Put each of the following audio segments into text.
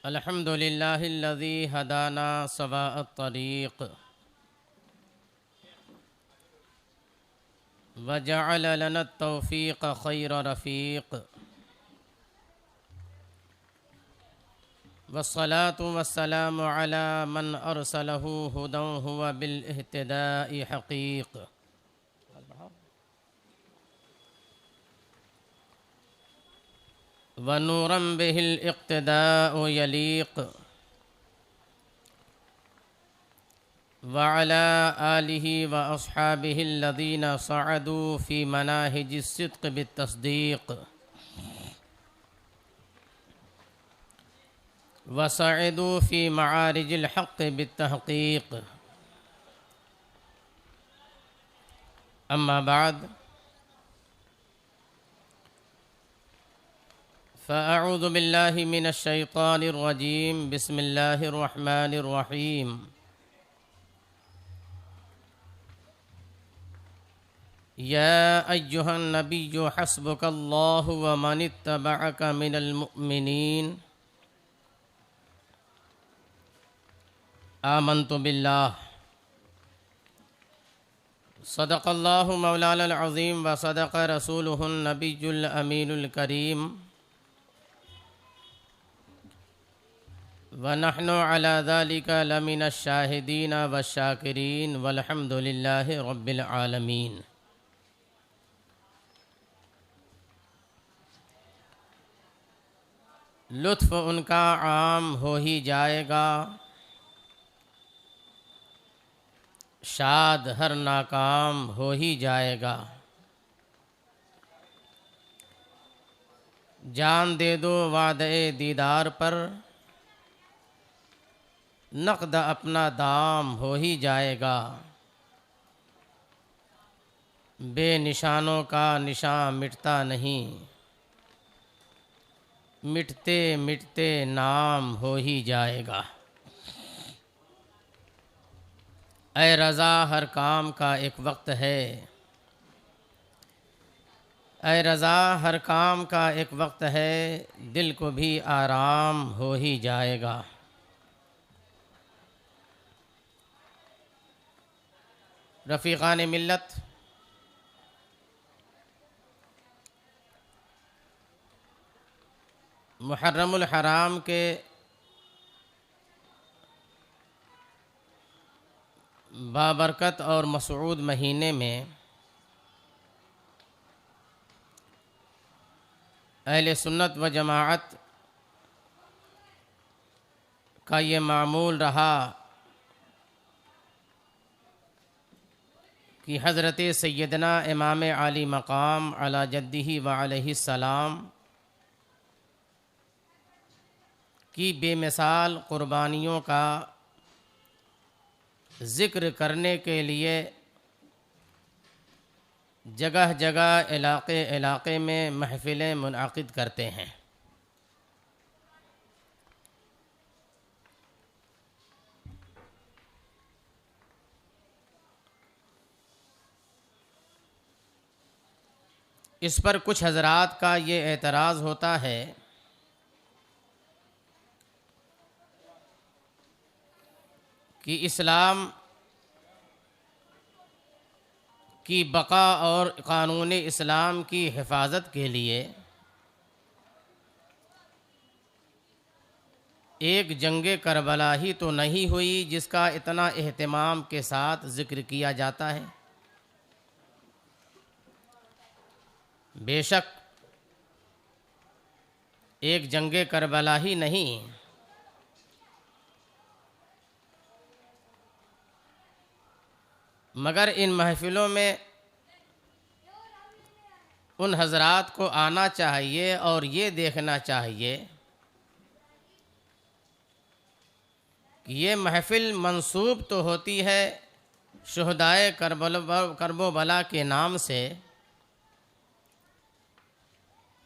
अल्हम्दुलिल्लाहिल्लज़ी हदाना सवाअत तरीक़ व जअल लना तौफ़ीक़ खैर रफ़ीक़ वस्सलातु वस्सलामु अला मन अरसलहु हुदन हुवा बिल इह्तिदाइ हक़ीक़ व नूरन बिहिल इक़्तिदाउ यलीक़ व अला आलिहि व अस्हाबिहि अल्लज़ीना सअदू फ़ी मनाहिजि सिद्क़ बित्तस्दीक़ व सअदू फ़ी मआरिजिल हक़्क़ बित्तहक़ीक़। अम्मा बाद फ़अऊज़ु बिल्लाहि मिनश शैतानिर रजीम बिस्मिल्लाहिर रहमानिर रहीम। या अय्युहन नबिय्यु हस्बुकल्लाहु व मनित्तबअक मिनल मुअ्मिनीन। आमन्तु बिल्लाह सदक़ल्लाहु मौलानल अज़ीम व सदक़ रसूलुहुन नबियुल अमीनुल करीम व नहनु अला ज़ालिका लमिनश शाहिदीन व शाकिरीन वल्हम्दुलिल्लाहि रब्बिल आलमीन। लुत्फ़ उनका आम हो ही जाएगा, शाद हर नाकाम हो ही जाएगा। जान दे दो वादे दीदार पर, नक़द अपना दाम हो ही जाएगा। बेनिशानों का निशान मिटता नहीं, मिटते मिटते नाम हो ही जाएगा। ऐ रज़ा हर काम का एक वक्त है, ऐ रज़ा हर काम का एक वक्त है, दिल को भी आराम हो ही जाएगा। रफ़ीक़ान मिल्लत, मुहर्रमुल हराम के बाबरकत और मसऊद महीने में अहले सुन्नत व जमाअत का ये मामूल रहा कि हज़रत सैयदना इमाम आली मकाम अला जद्दिही व अलैहिस्सलाम की बेमिसाल क़ुरबानियों का ज़िक्र करने के लिए जगह जगह इलाक़े इलाक़े में महफ़िलें मुनअक़िद करते हैं। इस पर कुछ हज़रात का ये एतराज़ होता है कि इस्लाम की बका और क़ानून इस्लाम की हिफाजत के लिए एक जंगे करबला ही तो नहीं हुई जिसका इतना एहतमाम के साथ ज़िक्र किया जाता है। बेशक एक जंगे करबला ही नहीं, मगर इन महफ़िलों में उन हज़रात को आना चाहिए और ये देखना चाहिए कि ये महफ़िल मंसूब तो होती है शुहदाए करबो बला के नाम से,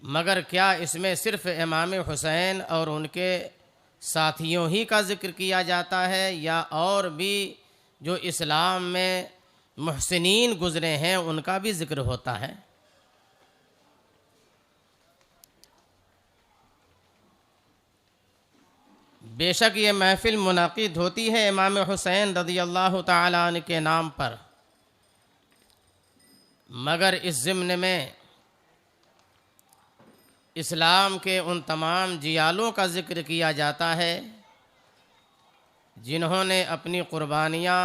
मगर क्या इसमें सिर्फ़ इमाम हुसैन और उनके साथियों ही का ज़िक्र किया जाता है या और भी जो इस्लाम में मुहसिनीन गुज़रे हैं उनका भी ज़िक्र होता है? बेशक ये महफ़िल मुनाक़िद होती है इमाम हुसैन रज़ियल्लाहु ताला अन्हु के नाम पर, मगर इस ज़िम्न में इस्लाम के उन तमाम जियालों का ज़िक्र किया जाता है जिन्होंने अपनी क़ुरबानियाँ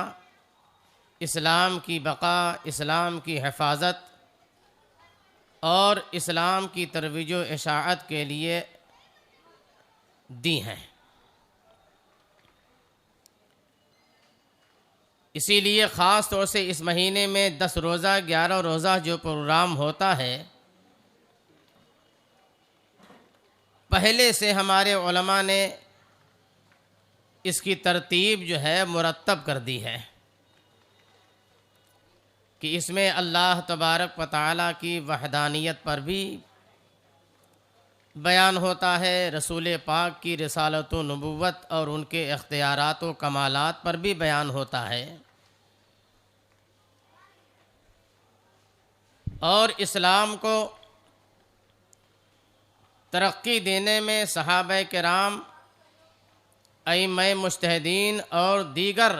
इस्लाम की बक़ा, इस्लाम की हिफाजत और इस्लाम की तरवीज व इशाअत के लिए दी हैं। इसीलिए ख़ास तौर से इस महीने में 10 रोज़ा 11 रोज़ा जो प्रोग्राम होता है, पहले से हमारे उलमा ने इसकी तरतीब जो है मुरत्तब कर दी है कि इसमें अल्लाह तबारक व तआला की वहदानियत पर भी बयान होता है, रसूल पाक की रिसालत व नबुव्वत और उनके इख्तियारात व कमालात पर भी बयान होता है, और इस्लाम को तरक्की देने में सहाबा किराम, अइम्मा मुज्तहिदीन और दीगर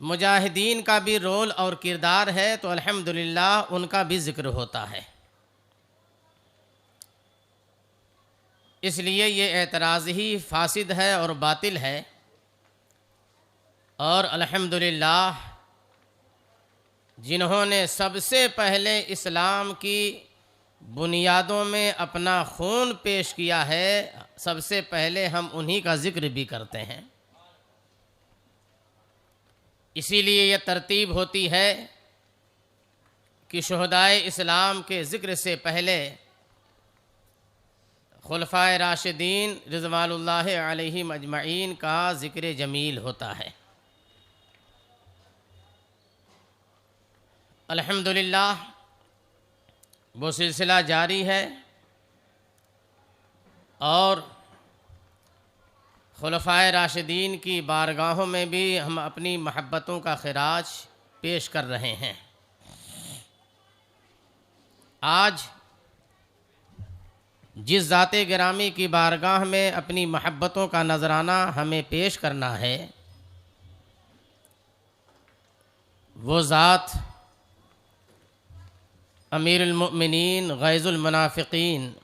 मुजाहिदीन का भी रोल और किरदार है, तो अल्हम्दुलिल्लाह उनका भी ज़िक्र होता है। इसलिए ये एतराज़ ही फासिद है और बातिल है, और अल्हम्दुलिल्लाह जिन्होंने सबसे पहले इस्लाम की बुनियादों में अपना खून पेश किया है, सबसे पहले हम उन्हीं का ज़िक्र भी करते हैं। इसीलिए यह तरतीब होती है कि शुहदाए इस्लाम के ज़िक्र से पहले खुलफ़ाए राशिदीन रिज़वानुल्लाहि अलैहिम अजमईन का ज़िक्र जमील होता है। अल्हम्दुलिल्लाह वो सिलसिला जारी है, और खुलफ़ाए राशिदीन की बारगाहों में भी हम अपनी महब्बतों का खिराज पेश कर रहे हैं। आज जिस ज़ाते गिरामी की बारगाह में अपनी महब्बतों का नजराना हमें पेश करना है, वो ज़ात अमीरुल मोमिनीन गैज़ुल मुनाफ़िक़ीन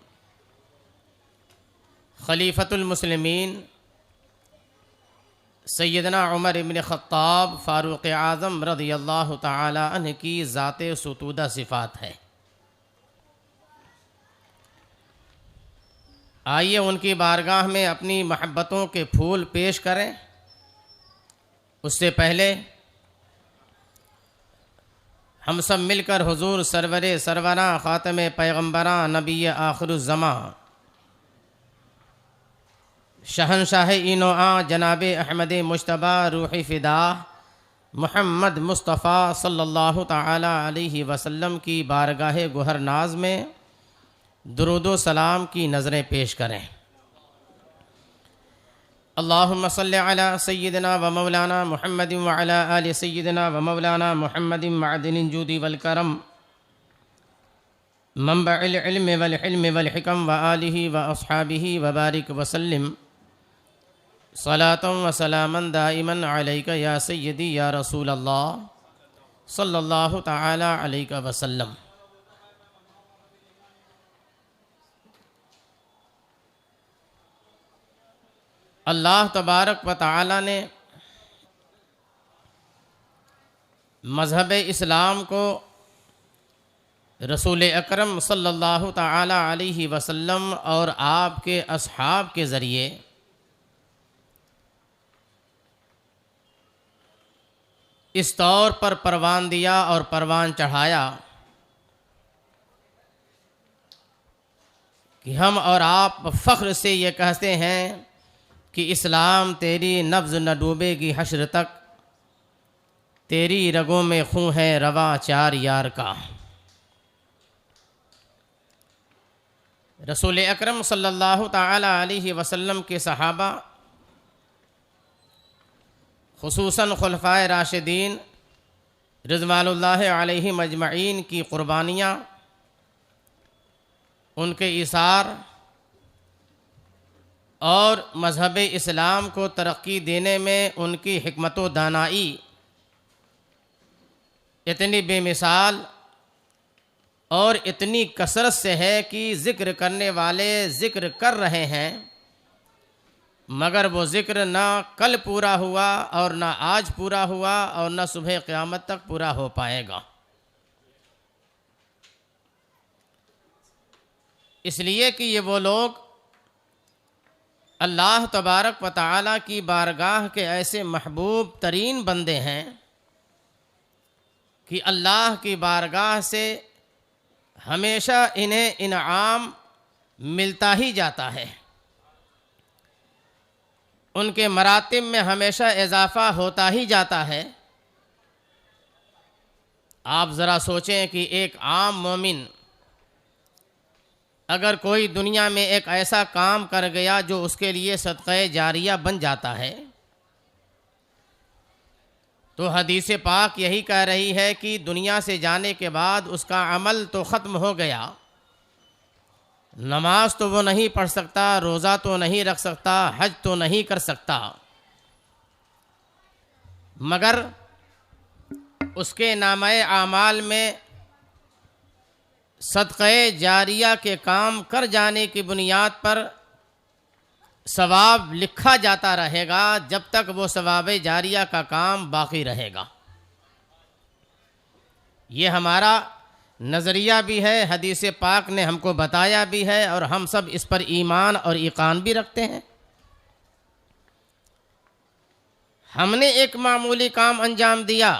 खलीफतुल मुस्लिमीन सैयदना उमर इब्न ख़त्ताब फ़ारूक़ आज़म रज़ियल्लाहु ताला अन्हु की ज़ाते सुतूदा सिफ़ात है। आइए उनकी बारगाह में अपनी महब्बतों के फूल पेश करें। उससे पहले हम सब मिलकर हुज़ूर सरवरे सरवरा ख़ातमे पैगम्बरा नबी आखिरुज़्ज़मा शहनशाह इनो आ जनाब अहमद मुश्तबा रूही फ़िदा मुहम्मद मुस्तफ़ा सल्लल्लाहु ताला अलैहि वसल्लम की बारगाह गुहर नाज में दुरूदो सलाम की नज़रें पेश करें। अल्लाहुम्मा सल्लि अला सय्यिदना व मौलाना मुहम्मदिन व अला आलि सय्यिदना व मौलाना मुहम्मदिन मअदिनिल जूदि वल करम मंबइल इल्म वल हिल्म वल हिकम व आलिहि व अस्हाबिहि व बारिक व सल्लिम सलातन व सलामन दाइमन अलैका या सय्यदी या रसूल अल्लाह सल्लल्लाहु ताला अलैका वसल्लम। अल्लाह तबारक व ताला ने मज़हब इस्लाम को रसूल अकरम सल्लल्लाहु ताला अलैहि वसल्लम और आपके अस्हाब के ज़रिए इस तौर पर परवान दिया और परवान चढ़ाया कि हम और आप फ़ख्र से ये कहते हैं कि इस्लाम तेरी नब्ज़ न डूबेगी हश्र तक, तेरी रगों में खून है रवा चार यार का। रसूल अकरम सल्लल्लाहु ताला अलैहि वसल्लम के सहाबा खुसूसन खुलफ़ाए राशिदीन रिज़वानुल्लाहि अलैहिम अजमईन की क़ुरबानियाँ उनके इसार और मज़हब इस्लाम को तरक्की देने में उनकी हिकमत व दानाई इतनी बेमिसाल और इतनी कसरत से है कि ज़िक्र करने वाले ज़िक्र कर रहे हैं, मगर वो ज़िक्र ना कल पूरा हुआ और ना आज पूरा हुआ और ना सुबह क़यामत तक पूरा हो पाएगा। इसलिए कि ये वो लोग अल्लाह तबारक व तआला की बारगाह के ऐसे महबूब तरीन बंदे हैं कि अल्लाह की बारगाह से हमेशा इन्हें इनाम मिलता ही जाता है, उनके मरातिब में हमेशा इजाफ़ा होता ही जाता है। आप ज़रा सोचें कि एक आम मोमिन अगर कोई दुनिया में एक ऐसा काम कर गया जो उसके लिए सदक़े जारिया बन जाता है, तो हदीस पाक यही कह रही है कि दुनिया से जाने के बाद उसका अमल तो ख़त्म हो गया, नमाज तो वो नहीं पढ़ सकता, रोज़ा तो नहीं रख सकता, हज तो नहीं कर सकता, मगर उसके नामे आमाल में सदक़े जारिया के काम कर जाने की बुनियाद पर सवाब लिखा जाता रहेगा जब तक वो सवाब जारिया का काम बाकी रहेगा। ये हमारा नज़रिया भी है, हदीस पाक ने हमको बताया भी है और हम सब इस पर ईमान और ईकान भी रखते हैं। हमने एक मामूली काम अंजाम दिया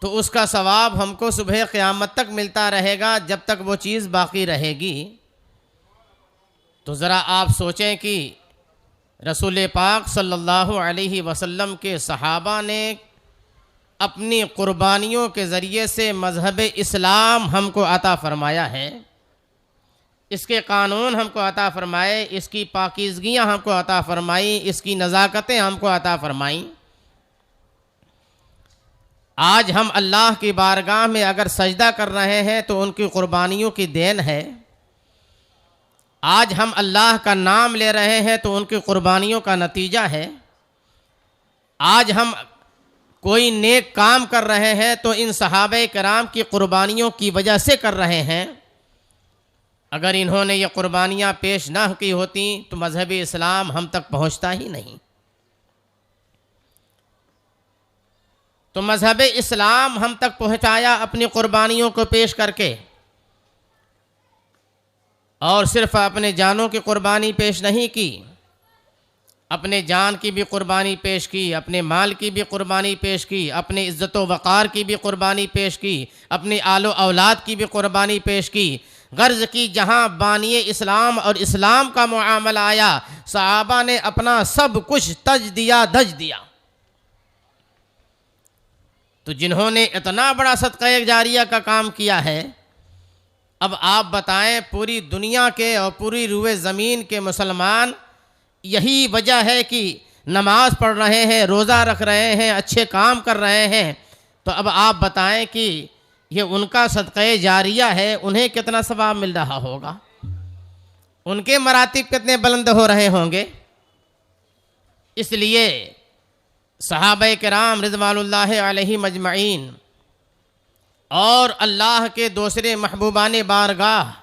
तो उसका सवाब हमको सुबह क़यामत तक मिलता रहेगा जब तक वो चीज़ बाकी रहेगी। तो ज़रा आप सोचें कि रसूल पाक सल्लल्लाहु अलैहि वसल्लम के सहाबा ने अपनी क़ुरबानियों के ज़रिए से मज़हब इस्लाम हमको अता फ़रमाया है, इसके कानून हमको अता फ़रमाए, इसकी पाकीज़गियाँ हमको अता फ़रमाई, इसकी नज़ाकतें हमको अता फ़रमाई। आज हम अल्लाह की बारगाह में अगर सजदा कर रहे हैं तो उनकी क़ुरबानियों की देन है। आज हम अल्लाह का नाम ले रहे हैं तो उनकी क़ुरबानियों का नतीजा है। आज हम कोई नेक काम कर रहे हैं तो इन सहाबे कराम की क़ुरबानियों की वजह से कर रहे हैं। अगर इन्होंने ये क़ुरबानियाँ पेश ना की होती तो मज़हब इस्लाम हम तक पहुँचता ही नहीं। तो मज़हब इस्लाम हम तक पहुँचाया अपनी क़ुरबानियों को पेश करके, और सिर्फ़ अपने जानों की क़ुरबानी पेश नहीं की, अपने जान की भी क़ुरबानी पेश की, अपने माल की भी क़ुरबानी पेश की, अपने इज़्ज़त व वक़ार की भी क़ुरबानी पेश की, अपनी आलो औलाद की भी क़ुरबानी पेश की। गर्ज़ की जहाँ बानिए इस्लाम और इस्लाम का मुआमला आया, सहाबा ने अपना सब कुछ तज दिया, धज दिया। तो जिन्होंने इतना बड़ा सदक़े जारिया का काम किया है, अब आप बताएं पूरी दुनिया के और पूरी रूए ज़मीन के मुसलमान यही वजह है कि नमाज पढ़ रहे हैं, रोज़ा रख रहे हैं, अच्छे काम कर रहे हैं, तो अब आप बताएं कि ये उनका सदक़े जारिया है, उन्हें कितना सवाब मिल रहा होगा, उनके मरातिब कितने बुलंद हो रहे होंगे। इसलिए सहाबा किराम रिज़वानुल्लाहि अलैहिम अजमईन और अल्लाह के दूसरे महबूबान बारगाह,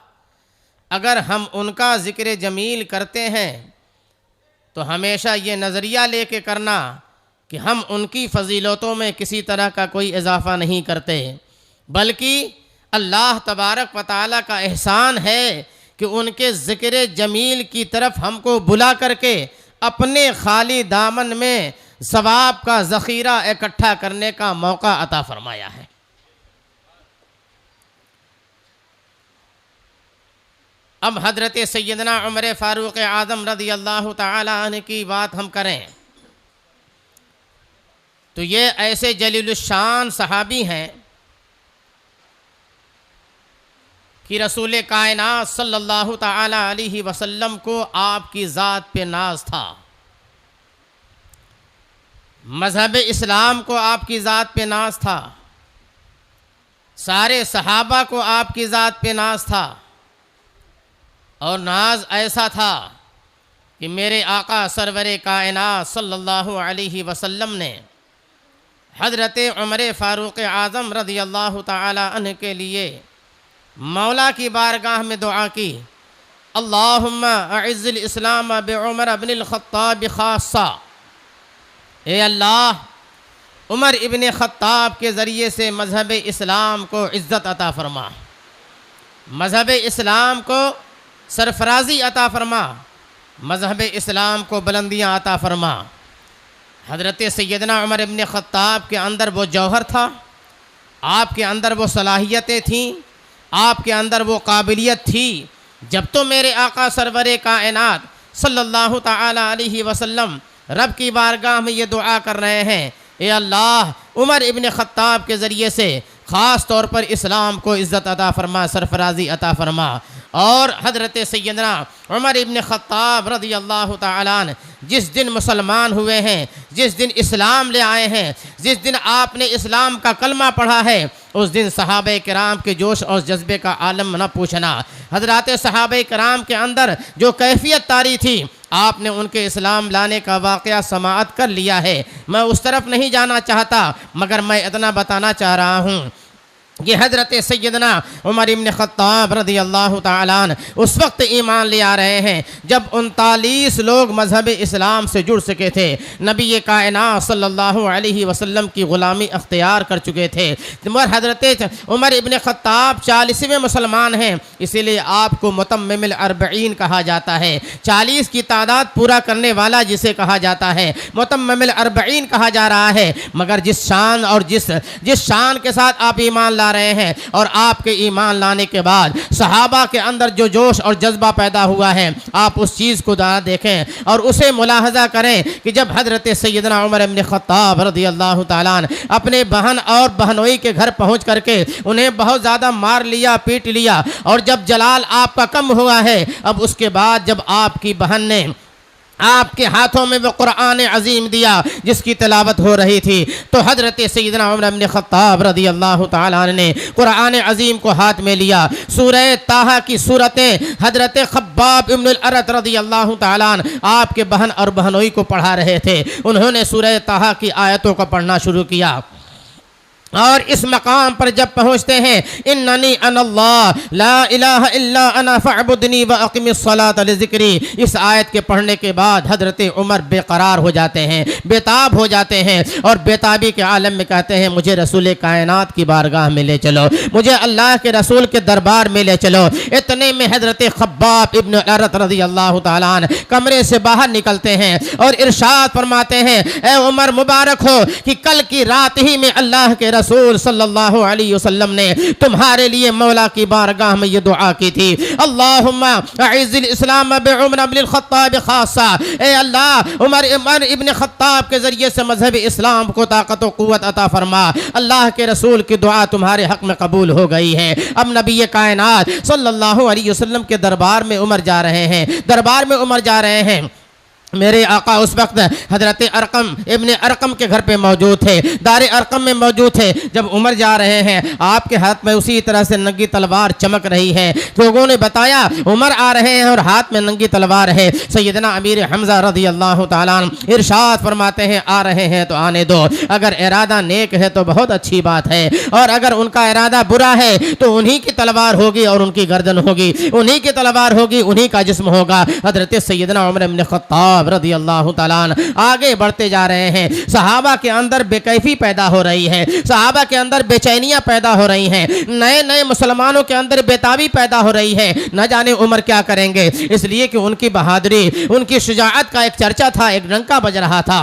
अगर हम उनका ज़िक्र जमील करते हैं तो हमेशा ये नज़रिया लेके करना कि हम उनकी फ़जीलतों में किसी तरह का कोई इजाफ़ा नहीं करते, बल्कि अल्लाह तबारक व तआला का एहसान है कि उनके ज़िक्र जमील की तरफ हमको बुला करके अपने खाली दामन में सवाब का ज़ख़ीरा इकट्ठा करने का मौका अता फ़रमाया है। अब हज़रत सैयदना उमर फ़ारूक़ आज़म रज़ियल्लाहु तआला अन्हु की बात हम करें तो ये ऐसे जलीलुश्शान सहाबी हैं कि रसूल कायनात सल्लल्लाहु तआला अलैहि वसल्लम को आपकी ज़ात पे नाज था, मज़हब इस्लाम को आपकी ज़ात पे नाज था, सारे सहाबा को आपकी ज़ात पे नाज था, और नाज ऐसा था कि मेरे आका सरवरे कायनात सल्लल्लाहु अलैहि वसल्लम ने हज़रत उमर फ़ारूक़ आज़म रज़ियल्लाहु ताला अन्हु के लिए मौला की बारगाह में दुआ की, अल्लाहुम्मा अइज़्ज़िल इस्लाम बिउमर इब्निल ख़त्ताब ख़ास्सा, ए अल्लाह उमर इब्न ख़त्ताब के ज़रिए से मज़हब इस्लाम को इज़्ज़त अता फ़रमा, मज़हब इस्लाम को सरफराजी अता फ़रमा, मज़हब इस्लाम को बुलंदियाँ अता फ़रमा। हज़रत सैयदना उमर इब्न ख़त्ताब के अंदर वो जौहर था, आपके अंदर वो सलाहियतें थीं, आपके अंदर वो काबिलियत थी। जब तो मेरे आका सरवरे कायनात सल्लल्लाहु ताला अलैहि वसल्लम रब की बारगाह में ये दुआ कर रहे हैं, ए अल्लाह उमर इब्न ख़त्ताब के ज़रिए से ख़ास तौर पर इस्लाम को इज़्ज़त अता फ़रमा, सरफराजी अता फ़रमा। और हज़रत सैयदना उमर इब्न ख़त्ताब रज़ियल्लाहु ताला अन्हु जिस दिन मुसलमान हुए हैं, जिस दिन इस्लाम ले आए हैं, जिस दिन आपने इस्लाम का कलमा पढ़ा है, उस दिन सहाबे किराम के जोश और जज्बे का आलम न पूछना। हज़रात सहाबे किराम के अंदर जो कैफियत तारी थी, आपने उनके इस्लाम लाने का वाक़या समाअत कर लिया है। मैं उस तरफ नहीं जाना चाहता, मगर मैं इतना बताना चाह रहा हूँ कि हज़रत सैयदना उमर इब्न ख़त्ताब रज़ियल्लाहु ताला अन्हु उस वक्त ईमान ले आ रहे हैं जब 39 लोग मज़हब इस्लाम से जुड़ सके थे, नबी कायनात सल्लल्लाहु अलैहि वसल्लम की ग़ुलामी अख्तियार कर चुके थे। मगर हज़रत उमर इब्न ख़त्ताब 40वें मुसलमान हैं, इसीलिए आपको मुतम्मिमुल अर्बईन कहा जाता है। 40 की तादाद पूरा करने वाला जिसे कहा जाता है, मुतम्मिमुल अर्बईन कहा जा रहा है। मगर जिस शान और जिस शान के साथ आप ईमान ला रहे हैं और आपके ईमान लाने के बाद सहाबा के अंदर जो जोश और जज्बा पैदा हुआ है, आप उस चीज़ को देखें और उसे मुलाहजा करें कि जब हज़रत सैयदना उमर इब्न ख़त्ताब रज़ियल्लाहु ताला अन्हु अपने बहन और बहनोई के घर पहुंच करके उन्हें बहुत ज़्यादा मार लिया, पीट लिया, और जब जलाल आपका कम हुआ है, अब उसके बाद जब आपकी बहन ने आपके हाथों में वो कुरान अज़ीम दिया जिसकी तिलावत हो रही थी, तो हज़रत सैयदना उमर इब्न ख़त्ताब रज़ियल्लाहु ताला अन्हु ने कुरान अज़ीम को हाथ में लिया। सूरह ताहा की सूरतें हज़रत ख़ब्बाब इब्नुल अरत रज़ियल्लाहु ताला अन्हु आपके बहन और बहनोई को पढ़ा रहे थे। उन्होंने सूरह ताहा की आयतों को पढ़ना शुरू किया और इस मकाम पर जब पहुँचते हैं, इन्ननी अनल्लाह ला इलाहा इल्ला अना फ़अबुदनी व अक़िमिस्सलात लिज़िक्री, इस आयत के पढ़ने के बाद हज़रत उमर बेकरार हो जाते हैं, बेताब हो जाते हैं और बेताबी के आलम में कहते हैं, मुझे रसूल कायनात की बारगाह में ले चलो, मुझे अल्लाह के रसूल के दरबार में ले चलो। इतने में हज़रत ख़ब्बाब इब्न अरत रज़ियल्लाहु ताला अन्हु कमरे से बाहर निकलते हैं और इरशाद फरमाते हैं, ए उमर मुबारक हो कि कल की रात ही में अल्लाह के रसूल सल्लल्लाहु अलैहि वसल्लम ने तुम्हारे लिए मौला की बारगाह में ये दुआ की थी, अल्लाहुम्मा अइज़्ज़िल इस्लाम बिउमर इब्निल ख़त्ताब ख़ास्सा, ए अल्लाह उमर इब्न ख़त्ताब के ज़रिए से मज़हब इस्लाम को ताकत व क़ुव्वत अता फरमा। अल्लाह के रसूल की दुआ तुम्हारे हक़ में कबूल हो गई है। अब नबी कायनात सल्लल्लाहु अलैहि वसल्लम के दरबार में उमर जा रहे हैं, दरबार में उमर जा रहे हैं। मेरे आका उस वक्त हज़रत अरकम इब्न अरकम के घर पे मौजूद थे, दारे अरकम में मौजूद थे। जब उमर जा रहे हैं, आपके हाथ में उसी तरह से नंगी तलवार चमक रही है। लोगों ने बताया उमर आ रहे हैं और हाथ में नंगी तलवार है। सैयदना अमीर हमज़ा रज़ियल्लाहु ताला अन्हु इरशाद फरमाते हैं, आ रहे हैं तो आने दो, अगर इरादा नेक है तो बहुत अच्छी बात है, और अगर उनका इरादा बुरा है तो उन्हीं की तलवार होगी और उनकी गर्दन होगी, उन्हीं की तलवार होगी, उन्हीं का जिस्म होगा। हज़रत सैयदना उमर इब्न ख़त्ताब रज़ियल्लाहु ताला अन्हु आगे बढ़ते जा रहे हैं। सहाबा के अंदर बेकैफी पैदा हो रही है, सहाबा के अंदर बेचैनियां पैदा हो रही हैं, नए नए मुसलमानों के अंदर बेताबी पैदा हो रही है, न जाने उमर क्या करेंगे। इसलिए कि उनकी बहादुरी, उनकी शुजाअत का एक चर्चा था, एक डंका बज रहा था।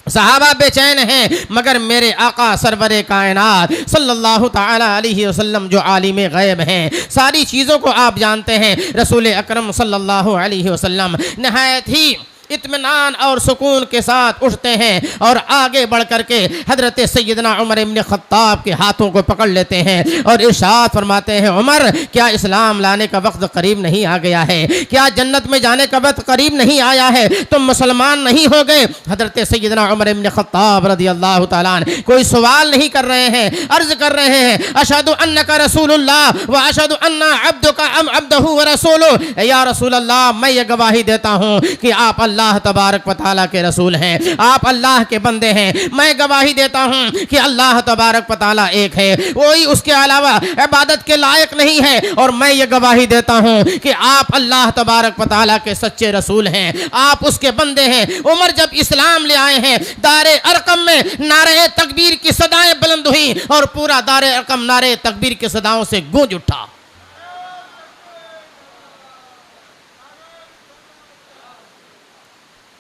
सहाबा बेचैन हैं, मगर मेरे आका सरवरे कायनात सल्लल्लाहु ताला अलैहि वसल्लम जो आलिम गैब हैं, सारी चीज़ों को आप जानते हैं, रसूल अकरम सल्लल्लाहु अलैहि वसल्लम नहायत ही इत्मीनान और सुकून के साथ उठते हैं और आगे बढ़ करके हजरत सैयदना उमर इब्न खत्ताब के हाथों को पकड़ लेते हैं और इरशाद फरमाते हैं, उमर क्या इस्लाम लाने का वक्त करीब नहीं आ गया है? क्या जन्नत में जाने का वक्त करीब नहीं आया है? तुम मुसलमान नहीं हो गए? हजरत सैयदना उमर इब्न खत्ताब रज़ियल्लाहु तआला अन्हु कोई सवाल नहीं कर रहे हैं, अर्ज कर रहे हैं, अशहदु अन्नका रसूलुल्लाह व अशहदु अन्ना अब्दुका अब्दुहु व रसूलुहु। या रसूल अल्लाह, मैं ये गवाही देता हूँ कि आप अल्लाह तबारक व तआला के रसूल हैं, आप अल्लाह के बंदे हैं। मैं गवाही देता हूँ कि अल्लाह तबारक व तआला एक है, कोई उसके अलावा इबादत के लायक नहीं है। और मैं ये गवाही देता हूँ कि आप अल्लाह तबारक व तआला के सच्चे रसूल हैं, आप उसके बंदे हैं। उमर जब इस्लाम ले आए हैं, दारे अरकम में नारे तकबीर की सदाएं बुलंद हुई और पूरा दारे अरकम नारे तकबीर की सदाओं से गूंज उठा।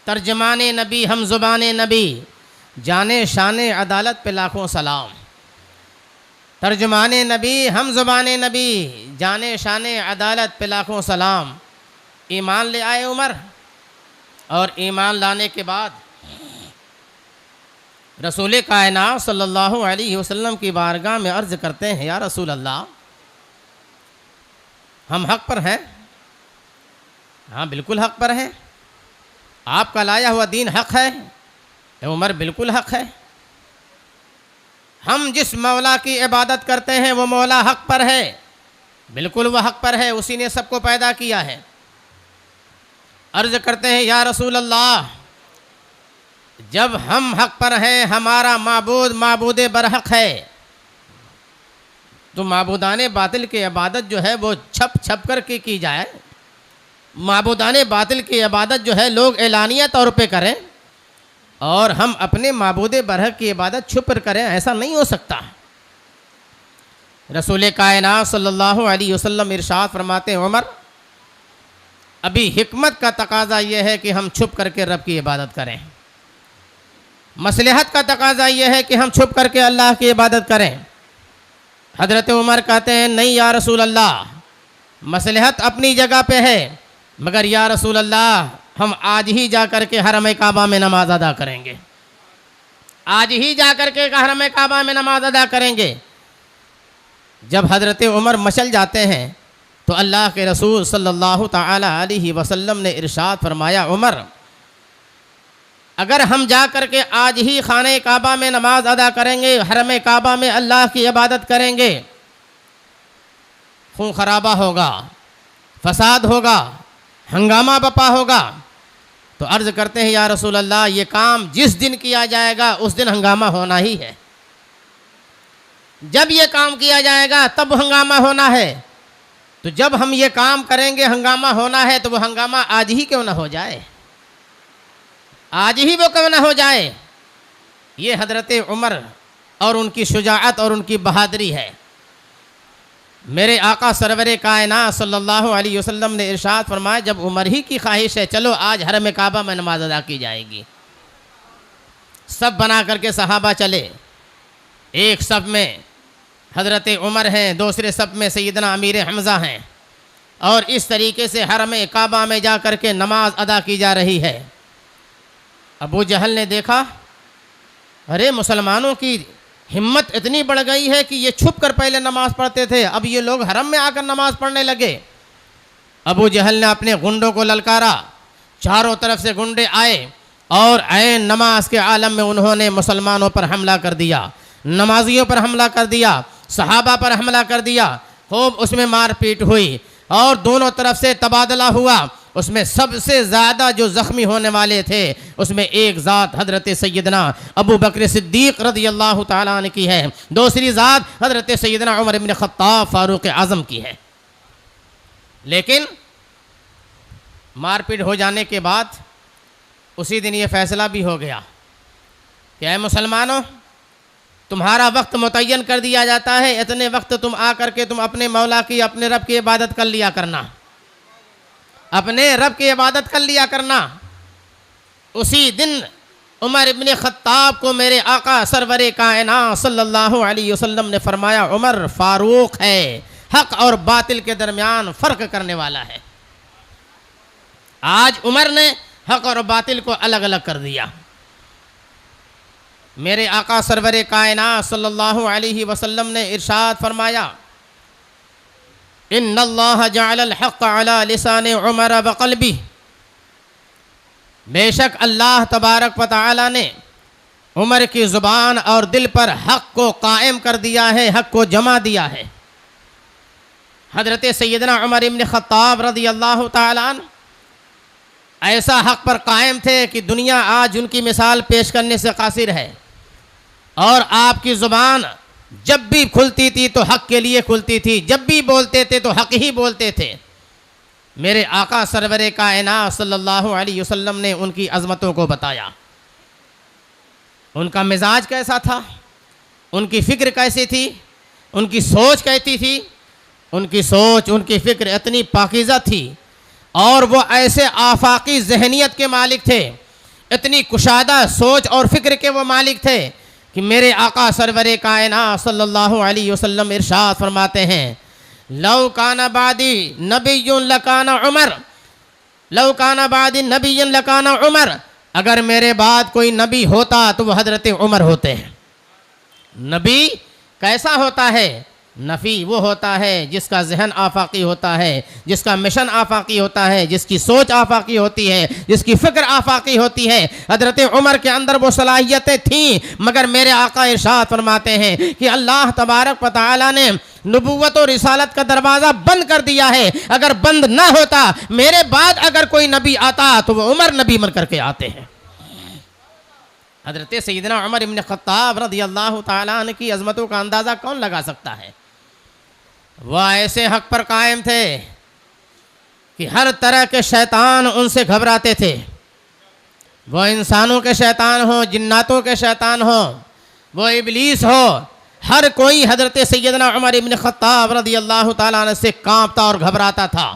तर्जमाने नबी हम जुबाने नबी, जाने शाने अदालत पे लाखों सलाम। तर्जमाने नबी हम जुबाने नबी, जाने शाने अदालत पे लाखों सलाम। ईमान ले आए उमर, और ईमान लाने के बाद रसूल कायनात सल्लल्लाहु अलैहि वसल्लम की बारगाह में अर्ज़ करते हैं, या रसूल अल्लाह, हम हक़ पर हैं। हाँ, बिल्कुल हक़ पर हैं। आपका लाया हुआ दीन हक़ है। उमर, बिल्कुल हक़ है। हम जिस मौला की इबादत करते हैं वो मौला हक़ पर है, बिल्कुल वह हक़ पर है, उसी ने सबको पैदा किया है। अर्ज़ करते हैं, या रसूल अल्लाह, जब हम हक़ पर हैं, हमारा माबूद माबूद बरहक़ है, तो माबूदाने बातिल की इबादत जो है वो छप छप कर के की जाए। माबूदाने बातिल की इबादत जो है लोग एलानिया तौर पे करें और हम अपने माबूद बरहक़ की इबादत छुप कर करें, ऐसा नहीं हो सकता। रसूल कायनात सल्लल्लाहु अलैहि वसल्लम इरशाद फरमाते हैं, उमर, अभी हिकमत का तकाज़ा यह है कि हम छुप करके रब की इबादत करें। मसलहत का तकाज़ा यह है कि हम छुप करके अल्लाह की इबादत करें। हज़रत उमर कहते हैं, नहीं या रसूल अल्लाह, मसलहत अपनी जगह पे है, मगर या रसूल अल्लाह, हम आज ही जा कर के हरम काबा में नमाज अदा करेंगे। आज ही जा कर के हरम काबा में नमाज अदा करेंगे। जब हज़रत उमर मचल जाते हैं तो अल्लाह के रसूल सल्लल्लाहु ताला अलैहि वसल्लम ने इरशाद फरमाया, उमर, अगर हम जा कर के आज ही खाने काबा में नमाज अदा करेंगे, हरम काबा में अल्लाह की इबादत करेंगे, खून खराबा होगा, फसाद होगा, हंगामा बपा होगा। तो अर्ज़ करते हैं, या रसूल अल्लाह, ये काम जिस दिन किया जाएगा उस दिन हंगामा होना ही है। जब ये काम किया जाएगा तब हंगामा होना है। तो जब हम ये काम करेंगे, हंगामा होना है, तो वो हंगामा आज ही क्यों ना हो जाए, आज ही वो क्यों ना हो जाए। ये हज़रत उमर और उनकी शुजाअत और उनकी बहादुरी है। मेरे आका सरवरे कायनात सल्लल्लाहु अलैहि वसल्लम ने इरशाद फरमाया, जब उमर ही की ख्वाहिश है, चलो आज हरम काबा में नमाज अदा की जाएगी। सब बना करके सहाबा चले। एक सब में हज़रत उमर हैं, दूसरे सब में सैयदना अमीर हमज़ा हैं, और इस तरीके से हरम काबा में जा कर के नमाज अदा की जा रही है। अबू जहल ने देखा, अरे मुसलमानों की हिम्मत इतनी बढ़ गई है कि ये छुप कर पहले नमाज पढ़ते थे, अब ये लोग हरम में आकर नमाज पढ़ने लगे। अबू जहल ने अपने गुंडों को ललकारा, चारों तरफ से गुंडे आए और ऐन नमाज के आलम में उन्होंने मुसलमानों पर हमला कर दिया, नमाजियों पर हमला कर दिया, सहाबा पर हमला कर दिया। खूब उसमें मारपीट हुई और दोनों तरफ से तबादला हुआ। उसमें सबसे ज़्यादा जो ज़ख्मी होने वाले थे, उसमें एक ज़ात हज़रत सैयदना अबू बकर सिद्दीक़ रज़ियल्लाहु ताला अन्हु की है, दूसरी ज़ात हज़रत सैयदना उमर इब्न ख़त्ताब फ़ारूक़ आज़म की है। लेकिन मारपीट हो जाने के बाद उसी दिन ये फ़ैसला भी हो गया कि ऐ मुसलमानों, तुम्हारा वक्त मुतय्यन कर दिया जाता है, इतने वक्त तुम आकर के तुम अपने मौला की, अपने रब की इबादत कर लिया करना, अपने रब की इबादत कर लिया करना। उसी दिन उमर इब्न ख़त्ताब को मेरे आका सरवरे कायनात सल्लल्लाहु अलैहि वसल्लम ने फरमाया, उमर फ़ारूक है, हक़ और बातिल के दरमियान फ़र्क करने वाला है। आज उमर ने हक और बातिल को अलग अलग कर दिया। मेरे आका सरवर कायनात सल्लल्लाहु अलैहि वसल्लम ने इरशाद फरमाया, इन्नल्लाह जअलल हक़्क़ अला लिसानि उमर व क़ल्बी, बेशक अल्लाह तबारक व तआला ने उमर की ज़ुबान और दिल पर हक़ को कायम कर दिया है, हक़ को जमा दिया है। हज़रत सैयदना उमर इब्न ख़त्ताब रज़ी अल्लाह तआला अन्हु ऐसा हक़ पर कायम थे कि दुनिया आज उनकी मिसाल पेश करने से कासिर है, और आपकी ज़ुबान जब भी खुलती थी तो हक़ के लिए खुलती थी, जब भी बोलते थे तो हक़ ही बोलते थे। मेरे आका सरवर कायनात सल्लल्लाहु अलैहि वसल्लम ने उनकी अज़मतों को बताया। उनका मिजाज कैसा था, उनकी फ़िक्र कैसी थी, उनकी सोच कैसी थी। उनकी सोच, उनकी फ़िक्र इतनी पाकीज़ा थी, और वो ऐसे आफाकी जहनीत के मालिक थे, इतनी कुशादा सोच और फ़िक्र के वो मालिक थे कि मेरे आका सरवर कायनात सल्लल्लाहु अलैहि वसल्लम इरशाद फरमाते हैं, लौ काना बादी नबियुन लकाना उमर, लौ काना बादी नबियुन लकाना उमर, अगर मेरे बाद कोई नबी होता तो वो हज़रत उमर होते हैं। नबी कैसा होता है? नफ़ी वो होता है जिसका जहन आफाकी होता है, जिसका मिशन आफाकी होता है, जिसकी सोच आफाकी होती है, जिसकी फ़िक्र आफाकी होती है। हज़रत उमर के अंदर वो सलाहियतें थीं, मगर मेरे आका इरशाद फरमाते हैं कि अल्लाह तबारक व तआला ने नबूवत और रिसालत का दरवाज़ा बंद कर दिया है। अगर बंद ना होता, मेरे बाद अगर कोई नबी आता तो वो उमर नबी बन करके आते हैं। हज़रत सैयदना उमर इब्न ख़त्ताब रज़ी अल्लाह तआला अन्हु की अज़मतों का अंदाज़ा कौन लगा सकता है। वह ऐसे हक़ पर कायम थे कि हर तरह के शैतान उनसे घबराते थे। वह इंसानों के शैतान हो, जिन्नातों के शैतान हो, वो इबलीस हो, हर कोई हज़रत सैयदना उमर इब्न ख़त्ताब रज़ी अल्लाह तआला अन्हु से कांपता और घबराता था।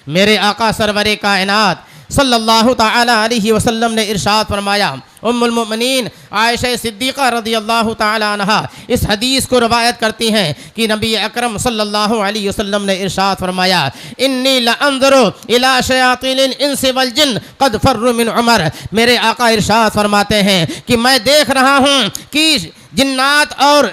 मेरे आका सरवर कायनात सल्लल्लाहु तआला अलैहि वसल्लम ने इरशाद फरमाया, उम्मुल मोमिनीन आयशा सिद्दीक़ा रज़ियल्लाहु तआला अन्हा इस हदीस को रवायत करती हैं कि नबी अकरम सल्लल्लाहु अलैहि वसल्लम ने इरशाद फरमाया, इन्नी लअंज़ुरु इला शयातीनिल इंसि वल जिन्न क़द फ़र्रु मिन उमर। मेरे आका इरशाद फरमाते हैं कि मैं देख रहा हूँ कि जिन्नात और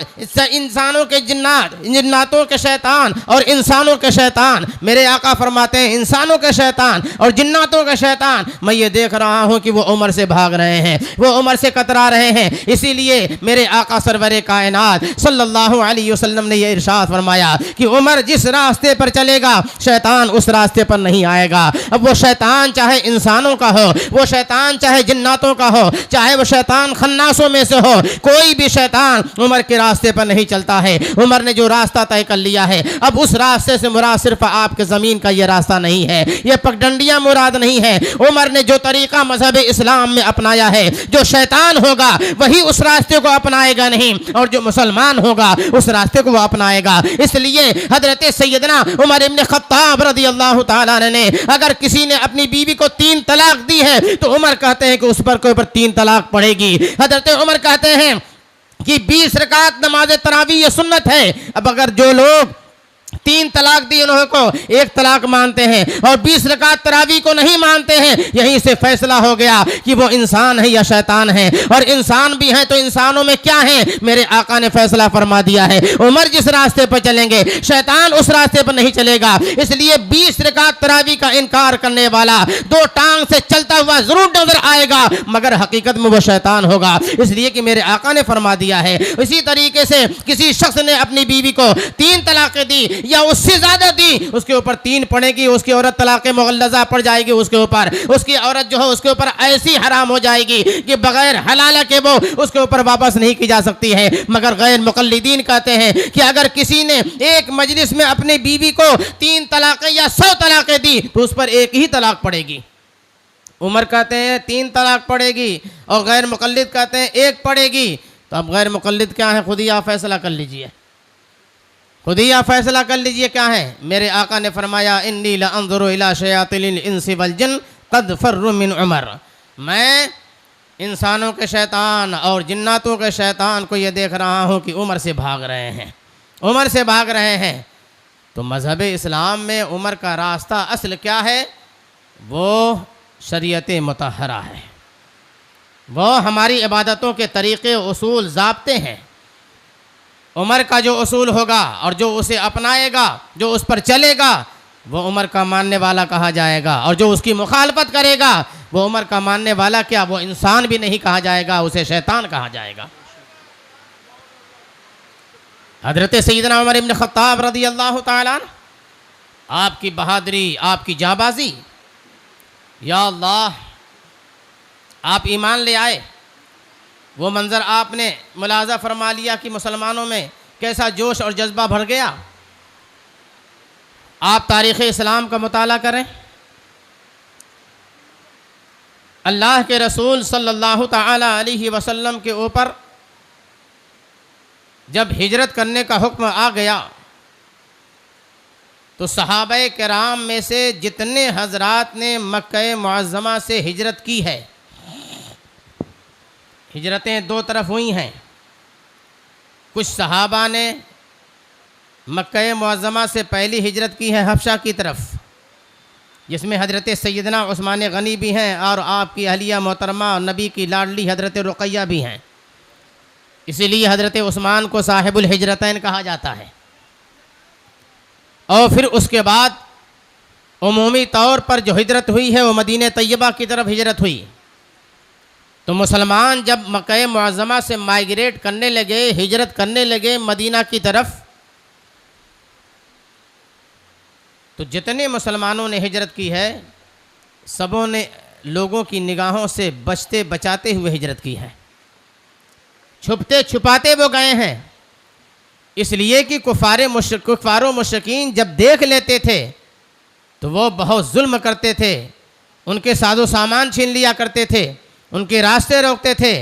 इंसानों के जिन्नातों के शैतान और इंसानों के शैतान, मेरे आका फरमाते हैं इंसानों के शैतान और जिन्नातों के शैतान, मैं ये देख रहा हूँ कि वो उमर से भाग रहे हैं, वो उमर से कतरा रहे हैं। इसीलिए मेरे आका सरवर कायनात सल्लल्लाहु अलैहि वसल्लम ने ये इरशाद फरमाया कि उमर जिस रास्ते पर चलेगा शैतान उस रास्ते पर नहीं आएगा। अब वो शैतान चाहे इंसानों का हो, वो शैतान चाहे जिन्नातों का हो, चाहे वो शैतान खन्नासों में से हो, कोई भी शैतान उमर के रास्ते पर नहीं चलता है। उमर ने जो रास्ता तय कर लिया है, अब उस रास्ते से मुराद सिर्फ आपके ज़मीन का ये रास्ता नहीं है, ये पगडंडियाँ मुराद नहीं है। उमर ने जो तरीक़ा मज़हब इस्लाम में अपनाया है, जो शैतान होगा वही उस रास्ते को अपनाएगा नहीं, और जो मुसलमान होगा उस रास्ते को वो अपनाएगा। इसलिए हज़रत सैयदना उमर इब्न ख़त्ताब रज़ियल्लाहु तआला ने अगर किसी ने अपनी बीवी को 3 तलाक दी है तो उमर कहते हैं कि उस पर कोई 3 तलाक पड़ेगी। हज़रत उमर कहते हैं कि 20 रकात नमाज तरावी ये सुन्नत है। अब अगर जो लोग 3 तलाक दी उन्हों को 1 तलाक मानते हैं और 20 रकात तरावी को नहीं मानते हैं, यहीं से फैसला हो गया कि वो इंसान है या शैतान है। और इंसान भी हैं तो इंसानों में क्या है, मेरे आका ने फैसला फरमा दिया है, उमर जिस रास्ते पर चलेंगे शैतान उस रास्ते पर नहीं चलेगा। इसलिए 20 रकात तरावी का इनकार करने वाला 2 टांग से चलता हुआ जरूर नजर आएगा, मगर हकीकत में वो शैतान होगा। इसलिए कि मेरे आका ने फरमा दिया है। इसी तरीके से किसी शख्स ने अपनी बीवी को 3 तलाक़ें दी या उससे ज्यादा दी, उसके ऊपर 3 पड़ेगी, उसकी औरत तलाक़ मुग़ल्लज़ा पड़ जाएगी, उसके ऊपर उसकी औरत जो है उसके ऊपर ऐसी हराम हो जाएगी कि बगैर हलाला के वो उसके ऊपर वापस नहीं की जा सकती है। मगर गैर मुक़ल्लिदीन कहते हैं कि अगर किसी ने एक मजलिस में अपनी बीवी को 3 तलाक़ें या 100 तलाक़ें दी तो उस पर 1 ही तलाक पड़ेगी। उमर कहते हैं 3 तलाक पड़ेगी और गैर मुक़ल्लिद कहते हैं 1 पड़ेगी। तो अब गैर मुक़ल्लिद क्या है, खुद ही आप फैसला कर लीजिए, खुद ही आप फैसला कर लीजिए क्या है। मेरे आका ने फरमाया, इन्नी लअंज़ुरु इला शयातिनिल इंसि वल जिन्न क़द फ़र्रु मिन उमर। मैं इंसानों के शैतान और जिन्नातों के शैतान को ये देख रहा हूँ कि उमर से भाग रहे हैं, उमर से भाग रहे हैं। तो मज़हब इस्लाम में उमर का रास्ता असल क्या है, वो शरीयत मुतहरा है, वो हमारी इबादतों के तरीक़े, उसूल, ज़ाब्ते हैं। उमर का जो उसूल होगा और जो उसे अपनाएगा, जो उस पर चलेगा, वो उमर का मानने वाला कहा जाएगा, और जो उसकी मुखालफत करेगा वो उमर का मानने वाला क्या, वो इंसान भी नहीं कहा जाएगा, उसे शैतान कहा जाएगा। हज़रत सैयदना उमर इब्न ख़त्ताब रज़ी अल्लाह तआला अन्हु, आपकी बहादुरी, आपकी जाबाजी, या अल्लाह, आप ईमान ले आए। वो मंज़र आपने मुलाज़ा फरमा लिया कि मुसलमानों में कैसा जोश और जज्बा भर गया। आप तारीख़ इस्लाम का मुताला करें। अल्लाह के रसूल सल्लल्लाहु ताला अलैहि वसल्लम के ऊपर जब हिजरत करने का हुक्म आ गया तो सहाबाए किराम में से जितने हजरात ने मक्का मुअज़्ज़मा से हिजरत की है, हिजरतें दो तरफ हुई हैं। कुछ सहाबा ने मक्का मुअज़्ज़मा से पहली हिजरत की है हबशा की तरफ, जिसमें हज़रत सैयदना उस्मान गनी भी हैं और आपकी अहलिया मोहतरमा और नबी की लाडली हज़रत रुक़ैया भी हैं। इसीलिए हज़रत उस्मान को साहिबुल हिजरतैन कहा जाता है। और फिर उसके बाद उमूमी तौर पर जो हिजरत हुई है वो मदीने तैयबा की तरफ हिजरत हुई। तो मुसलमान जब मक्का मुअज़्ज़मा से माइग्रेट करने लगे, हिजरत करने लगे मदीना की तरफ, तो जितने मुसलमानों ने हिजरत की है सबों ने लोगों की निगाहों से बचते बचाते हुए हिजरत की है। छुपते छुपाते वो गए हैं, इसलिए कि कुफ़ार मुशरिकीन जब देख लेते थे तो वो बहुत जुल्म करते थे, उनके साजो सामान छीन लिया करते थे, उनके रास्ते रोकते थे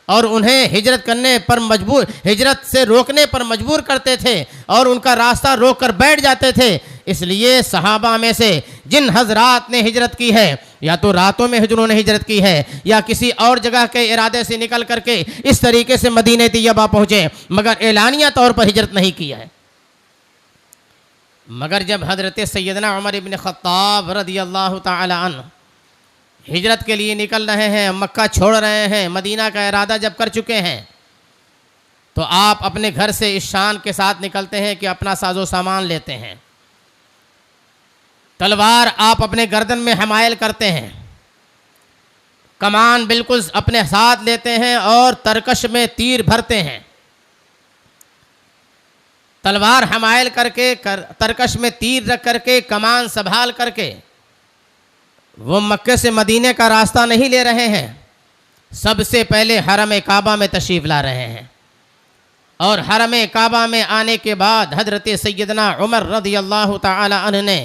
और उन्हें हिजरत करने पर मजबूर, हिजरत से रोकने पर मजबूर करते थे और उनका रास्ता रोक कर बैठ जाते थे। इसलिए सहाबा में से जिन हजरात ने हिजरत की है, या तो रातों में उन्होंने हिजरत की है या किसी और जगह के इरादे से निकल करके इस तरीके से मदीने तैयबा पहुँचे, मगर एलानिया तौर पर हिजरत नहीं किया है। मगर जब हज़रत सैयदना उमर इब्न ख़त्ताब रज़ी अल्लाह तआला अन्हु हिजरत के लिए निकल रहे हैं, मक्का छोड़ रहे हैं, मदीना का इरादा जब कर चुके हैं, तो आप अपने घर से इस शान के साथ निकलते हैं कि अपना साजो सामान लेते हैं, तलवार आप अपने गर्दन में हमायल करते हैं, कमान बिल्कुल अपने साथ लेते हैं और तरकश में तीर भरते हैं। तलवार हमायल करके तरकश में तीर रख करके कमान संभाल करके वो मक्के से मदीने का रास्ता नहीं ले रहे हैं, सबसे पहले हरम काबा में तशरीफ़ ला रहे हैं। और हरम काबा में आने के बाद हज़रत सैयदना उमर रज़ी अल्लाह तआला अन्हु ने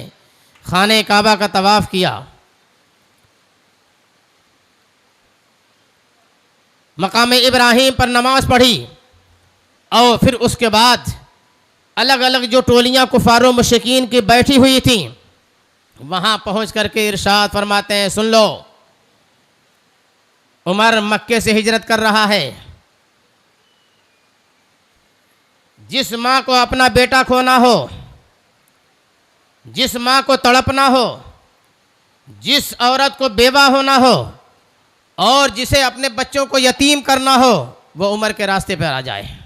खाने काबा का तवाफ़ किया, मकाम इब्राहीम पर नमाज़ पढ़ी और फिर उसके बाद अलग अलग जो टोलियाँ कुफ़ार मुशरिकीन की बैठी हुई थीं, वहाँ पहुँच करके इरशाद फरमाते हैं, सुन लो, उमर मक्के से हिजरत कर रहा है। जिस माँ को अपना बेटा खोना हो, जिस माँ को तड़पना हो, जिस औरत को बेवा होना हो और जिसे अपने बच्चों को यतीम करना हो, वो उमर के रास्ते पर आ जाए।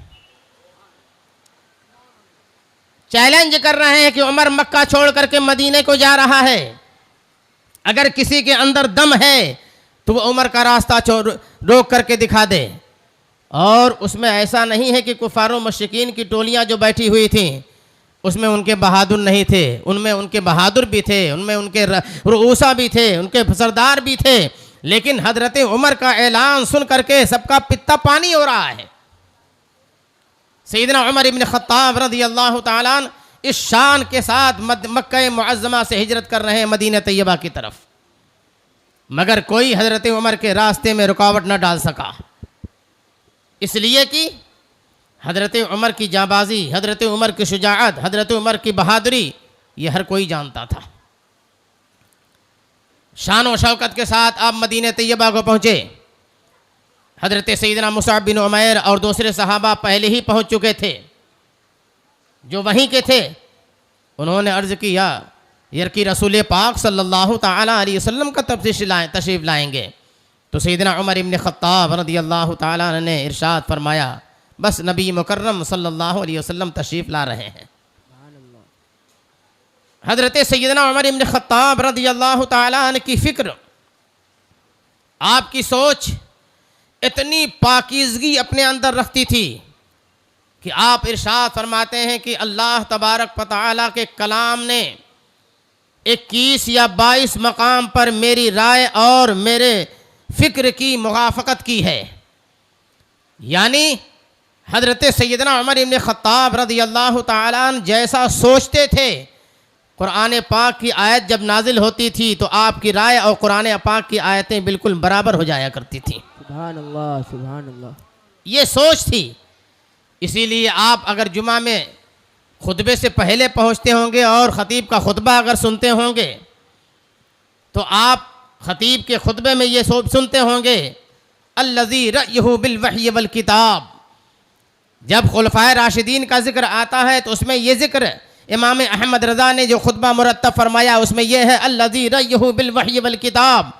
चैलेंज कर रहे हैं कि उमर मक्का छोड़ करके मदीने को जा रहा है, अगर किसी के अंदर दम है तो वो उमर का रास्ता रोक करके दिखा दे। और उसमें ऐसा नहीं है कि कुफारों मुशरिकीन की टोलियां जो बैठी हुई थीं उसमें उनके बहादुर नहीं थे, उनमें उनके बहादुर भी थे, उनमें उनके रुऊसा भी थे, उनके सरदार भी थे, लेकिन हजरत उमर का ऐलान सुन करके सबका पित्ता पानी हो रहा है। सैयदना उमर इब्न ख़त्ताब रज़ी अल्लाह तआला अन्हु इस शान के साथ मक्का मुअज़्ज़मा से हिजरत कर रहे हैं मदीना तैयबा की तरफ, मगर कोई हजरत उमर के रास्ते में रुकावट न डाल सका, इसलिए कि हजरत उमर की जाबाजी, हजरत उमर की शुजाअत, हजरत उमर की बहादुरी ये हर कोई जानता था। शान व शौकत के साथ आप मदीना तैयबा को पहुँचे। हजरत सैयदना मुसअब बिन उमैर और दूसरे सहाबा पहले ही पहुँच चुके थे, जो वहीं के थे। उन्होंने अर्ज़ किया यार कि रसूल पाक सल्लल्लाहु ताला अलैहि वसल्लम का तशरीफ़ लाएंगे। तो सैयदना उमर इब्न ख़त्ताब रज़ियल्लाहु ताला अन्हु ने इरशाद फरमाया, बस नबी मुकर्रम सल्लल्लाहु अलैहि वसल्लम तशरीफ़ ला रहे हैं। हज़रत सैयदना उमर इब्न ख़त्ताब रज़ियल्लाहु ताला अन्हु की फ़िक्र, आपकी सोच इतनी पाकीज़गी अपने अंदर रखती थी कि आप इरशाद फरमाते हैं कि अल्लाह तबारक व तआला के कलाम ने 21 या 22 मकाम पर मेरी राय और मेरे फ़िक्र की मुवाफ़क़त की है। यानी हज़रत सैयदना उमर इब्न ख़त्ताब रज़ियल्लाहु ताला अन्हु जैसा सोचते थे, कुरान पाक की आयत जब नाजिल होती थी तो आपकी राय और कुरान पाक की आयतें बिल्कुल बराबर हो जाया करती थी। सुभान अल्लाह, सुभान अल्लाह। ये सोच थी। इसीलिए आप अगर जुमा में खुतबे से पहले पहुंचते होंगे और ख़तीब का खुतबा अगर सुनते होंगे तो आप ख़तीब के खुतबे में ये सुनते होंगे, अल्लज़ी रअयहु बिल वही वल किताब। जब खुलफ़ाए राशिदीन का जिक्र आता है तो उसमें ये जिक्र इमाम अहमद रज़ा ने जो खुतबा मुरत्तब फरमाया उसमें यह है, अल्लज़ी रअयहु बिल वही वल किताब।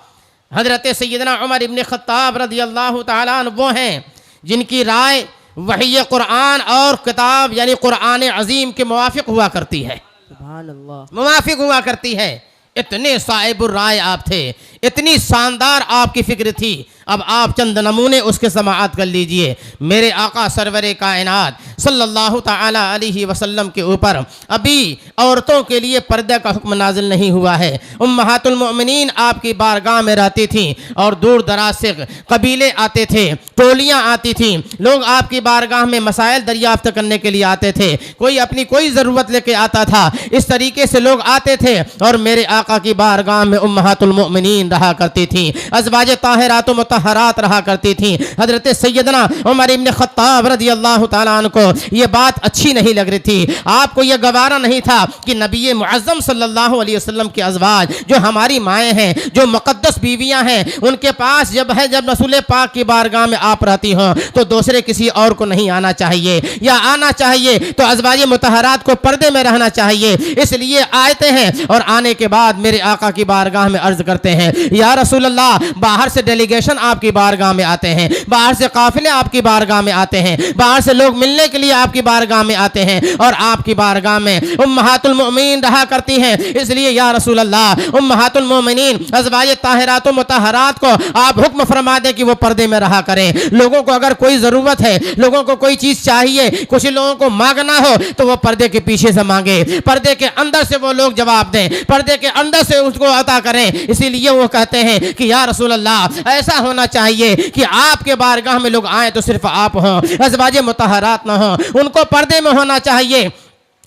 हज़रत सैयदना उमर इब्न ख़त्ताब रज़ियल्लाहु ताला अन्हु वो हैं जिनकी राय वही कुरान और किताब यानी कुरान अज़ीम के मुवाफ़िक़ हुआ करती है, सुभान अल्लाह, मुवाफ़िक़ हुआ करती है। इतने साहिबुर राय आप थे, इतनी शानदार आपकी फ़िक्र थी। अब आप चंद नमूने उसके समाअत कर लीजिए। मेरे आका सरवरे कायनात सल्लल्लाहु ताला अलैहि वसल्लम के ऊपर अभी औरतों के लिए पर्दे का हुक्म नाजिल नहीं हुआ है। उम्महातुल मोमिनीन आपकी बारगाह में रहती थीं और दूर दराज से कबीले आते थे, टोलियाँ आती थीं, लोग आपकी बारगाह में मसाइल दरियाफ्त करने के लिए आते थे। कोई अपनी कोई ज़रूरत लेके आता था। इस तरीके से लोग आते थे और मेरे आका की बारगाह में उम्महातुल मोमिनीन रहा करती थीं, अज़वाज ताहिरात मुतहरात रहा करती थीं। हज़रत सैयदना उमर इब्न ख़त्ताब रज़ियल्लाहु ताला अन्हु को ये बात अच्छी नहीं लग रही थी। आपको ये गवारा नहीं था कि नबी मुअज़्ज़म सल्लल्लाहु अलैहि वसल्लम की अज़वाज जो हमारी माएँ हैं, जो मुक़द्दस बीवियाँ हैं, उनके पास जब रसूल पाक की बारगाह में आप रहती हों तो दूसरे किसी और को नहीं आना चाहिए, या आना चाहिए तो अज़वाज मुतहरात को पर्दे में रहना चाहिए। इसलिए आयते हैं और आने के बाद मेरे आका की बारगाह में अर्ज़ करते हैं, या रसूल अल्लाह, बाहर से डेलीगेशन आपकी बारगाह में आते हैं, बाहर से काफिले आपकी बारगाह में आते हैं, बाहर से लोग मिलने के लिए आपकी बारगाह में आते हैं और आपकी बारगाह में उम्महातुल मोमिनीन रहा करती हैं। इसलिए या रसूल अल्लाह, उम्महातुल मोमिनीन अज़वाज ताहिरात मुतहरात को आप हुक्म फरमा दें कि वो पर्दे में रहा करें। लोगों को अगर कोई ज़रूरत है, लोगों को कोई चीज़ चाहिए, कुछ लोगों को मांगना हो तो वो पर्दे के पीछे से मांगे, पर्दे के अंदर से वो लोग जवाब दें, पर्दे के अंदर से उसको अता करें। इसीलिए वो कहते हैं कि या रसूल अल्लाह, ऐसा होना चाहिए कि आपके बारगाह में लोग आए तो सिर्फ आप हों, अज़वाज मुतहरात ना हों, उनको पर्दे में होना चाहिए।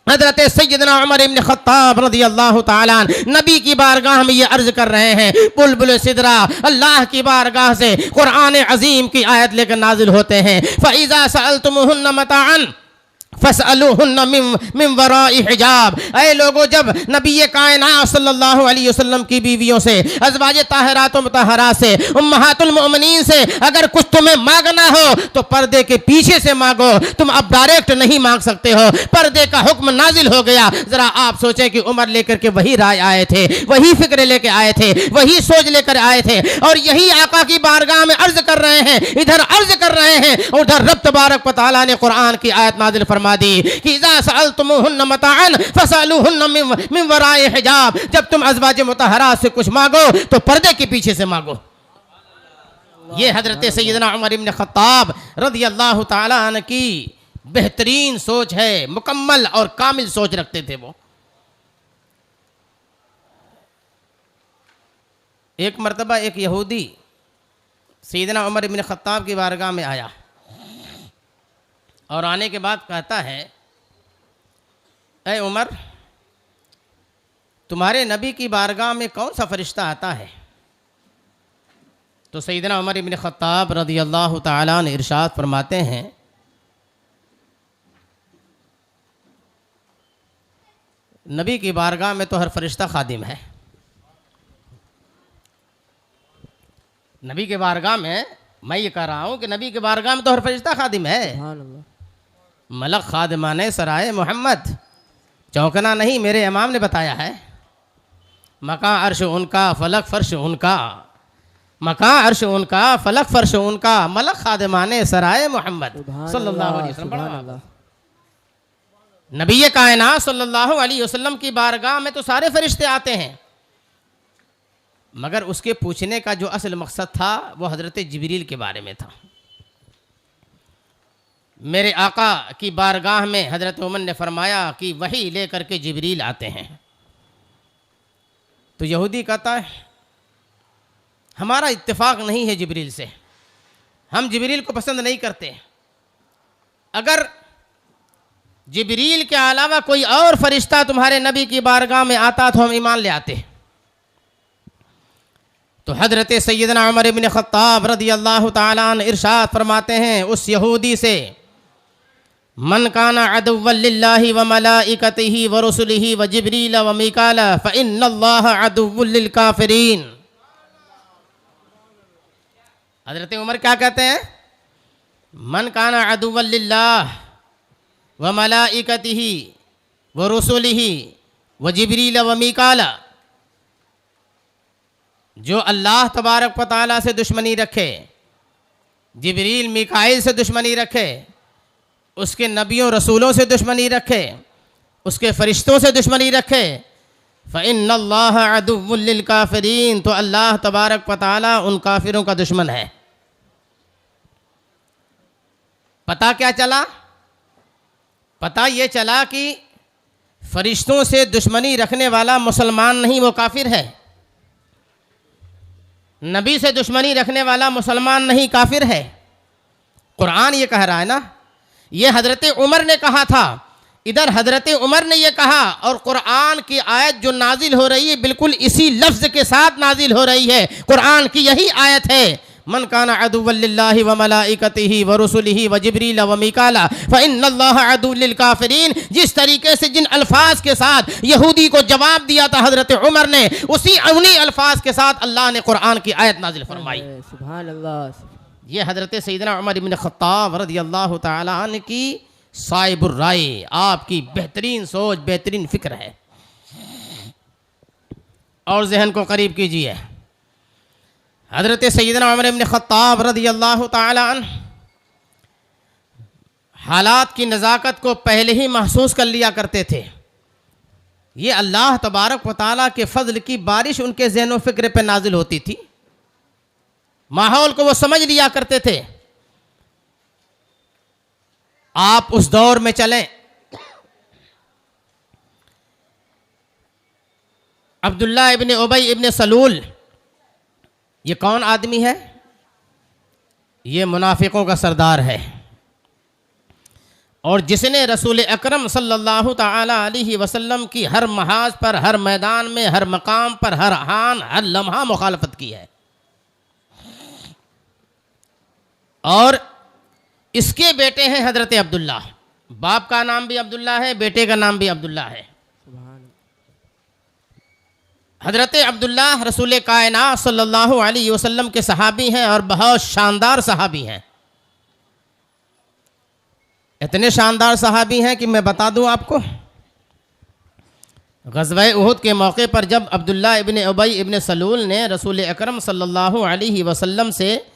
हज़रत सैयदना उमर इब्न ख़त्ताब रज़ियल्लाहु ताला अन्हु नबी की बारगाह में ये अर्ज़ कर रहे हैं, बुलबुल सिदरा अल्लाह की बारगाह से कुरान अज़ीम की आयत लेकर नाजिल होते हैं, फ़इज़ा सअल्तुमुहुन्ना मताअन फसअलूहुन्ना मिन वराइ हिजाब। ऐ लोगों, जब नबी कायनात सल्लल्लाहु अलैहि वसल्लम की बीवियों से, अज़वाज ताहिरात व मुतहरात से, उम्महातुल मोमिनीन से अगर कुछ तुम्हें मांगना हो तो पर्दे के पीछे से मांगो। तुम अब डायरेक्ट नहीं मांग सकते हो, पर्दे का हुक्म नाजिल हो गया। जरा आप सोचें कि उमर लेकर के वही राय आए थे, वही फिक्र लेकर आए थे, वही सोच लेकर आए थे और यही आका की बारगाह में अर्ज कर रहे हैं, इधर अर्ज कर रहे हैं, उधर रब तबारक व तआला ने कुरान की आयत नाजिल फरमा दी कि इज़ा सअल्तुमुहुन्ना मताअन फसअलूहुन्ना मिन वराइ हिजाब। जब तुम अज़वाज मुतहरात से कुछ मांगो तो पर्दे के पीछे से मांगो। ये हज़रत सैयदना उमर इब्न ख़त्ताब रज़ियल्लाहु ताला अन्हु की बेहतरीन सोच है, मुकम्मल और कामिल सोच रखते थे वो। एक मरतबा एक यहूदी सैयदना उमर इब्न ख़त्ताब की बारगाह में आया और आने के बाद कहता है, ऐ उमर, तुम्हारे नबी की बारगाह में कौन सा फरिश्ता आता है? तो सैयदना उमर इब्न ख़त्ताब रज़ियल्लाहु ताला अन्हु इरशाद फरमाते हैं, नबी की बारगाह में तो हर फरिश्ता खादिम है। नबी के बारगाह में, मैं ये कह रहा हूँ कि नबी के बारगाह में तो हर फरिश्ता खादिम है। मलक खादिमाने सराय मोहम्मद, चौंकना नहीं, मेरे इमाम ने बताया है। मकां अर्श उनका, फलक फर्श उनका, मकां अर्श उनका, फलक फर्श उनका, मलक खादिमाने सराय मोहम्मद सल्लल्लाहु अलैहि वसल्लम। सुभान अल्लाह। नबी कायनात सल्लल्लाहु अलैहि वसल्लम की बारगाह में तो सारे फरिश्ते आते हैं, मगर उसके पूछने का जो असल मकसद था वो हज़रत जिब्रील के बारे में था। मेरे आका की बारगाह में हज़रत उमर ने फरमाया कि वही लेकर के जिब्रील आते हैं। तो यहूदी कहता है हमारा इत्तेफाक नहीं है जिब्रील से, हम जिब्रील को पसंद नहीं करते। अगर जिब्रील के अलावा कोई और फरिश्ता तुम्हारे नबी की बारगाह में आता तो हम ईमान ले आते। तो हज़रत सैयदना उमर इब्न खत्ताब रज़ियल्लाहु ताला अन्हु इरशाद फरमाते हैं उस यहूदी से, मन काना अदुव्वन लिल्लाहि व मलाइकतिही व रुसुलिही व जिब्रील व मीकाल फ़इन्नल्लाह अदुव्वुल लिल काफ़िरीन। हज़रत उमर क्या कहते हैं? मन काना अदुव्वन लिल्लाह व मलाइकतिही व रुसुलिही व जिब्रील व मीकाल, जो अल्लाह तबारक व तआला से दुश्मनी रखे, जिब्रील मीकाइल से दुश्मनी रखे, उसके नबियों रसूलों से दुश्मनी रखे, उसके फरिश्तों से दुश्मनी रखे, फ़इन्नल्लाह अदुव्वुल लिल काफ़िरीन, तो अल्लाह तबारक व तआला उन काफिरों का दुश्मन है। पता क्या चला? पता ये चला कि फरिश्तों से दुश्मनी रखने वाला मुसलमान नहीं, वो काफिर है। नबी से दुश्मनी रखने वाला मुसलमान नहीं, काफिर है। कुरान ये कह रहा है ना, ये हज़रत उमर ने कहा था, इधर हज़रत उमर ने ये कहा, और कुरान की आयत जो नाजिल हो रही है बिल्कुल इसी लफ्ज़ के साथ नाजिल हो रही है। कुरान की यही आयत है, मन काना अदुव्वन लिल्लाहि व मलाइकतिही व रुसुलिही व जिब्रील व मीकाला फ़इन्नल्लाह अदुव्वुल लिल काफ़िरीन। जिस तरीके से जिन अल्फाज के साथ यहूदी को जवाब दिया था हज़रत उमर ने, उन्हीं अल्फाज के साथ अल्लाह ने कुरान की आयत नाजिल फरमाई। सुभान अल्लाह। ये हज़रत सैयदना उमर इब्न खत्ताब रज़ियल्लाहु ताला अन्हु की साहिबुर राय, आपकी बेहतरीन सोच, बेहतरीन फिक्र है। और जहन को करीब कीजिए, हज़रत सैयदना उमर इब्न खत्ताब रज़ियल्लाहु ताला अन्हु हालात की नज़ाकत को पहले ही महसूस कर लिया करते थे। ये अल्लाह तबारक व तआला के फ़ज़ल की बारिश उनके ज़हन व फ़िक्र पे नाजिल होती थी, माहौल को वो समझ लिया करते थे। आप उस दौर में चलें, अब्दुल्ला इब्न उबई इब्न सलूल, ये कौन आदमी है? ये मुनाफिकों का सरदार है, और जिसने रसूल अकरम सल्लल्लाहु ताला अलैहि वसल्लम की हर महाज पर, हर मैदान में, हर मकाम पर, हर आन, हर लम्हा मुखालफत की है। और इसके बेटे हैं हज़रत अब्दुल्ला, बाप का नाम भी अब्दुल्ला है, बेटे का नाम भी अब्दुल्ला है। हज़रत अब्दुल्ला रसूल कायनात सल्लल्लाहु अलैहि वसल्लम के सहाबी हैं और बहुत शानदार सहाबी हैं। इतने शानदार सहाबी हैं कि मैं बता दूं आपको, ग़ज़वा उहुद के मौके पर जब अब्दुल्ला इब्न उबई इब्न सलूल ने रसूल अकरम सल्लल्लाहु अलैहि वसल्लम से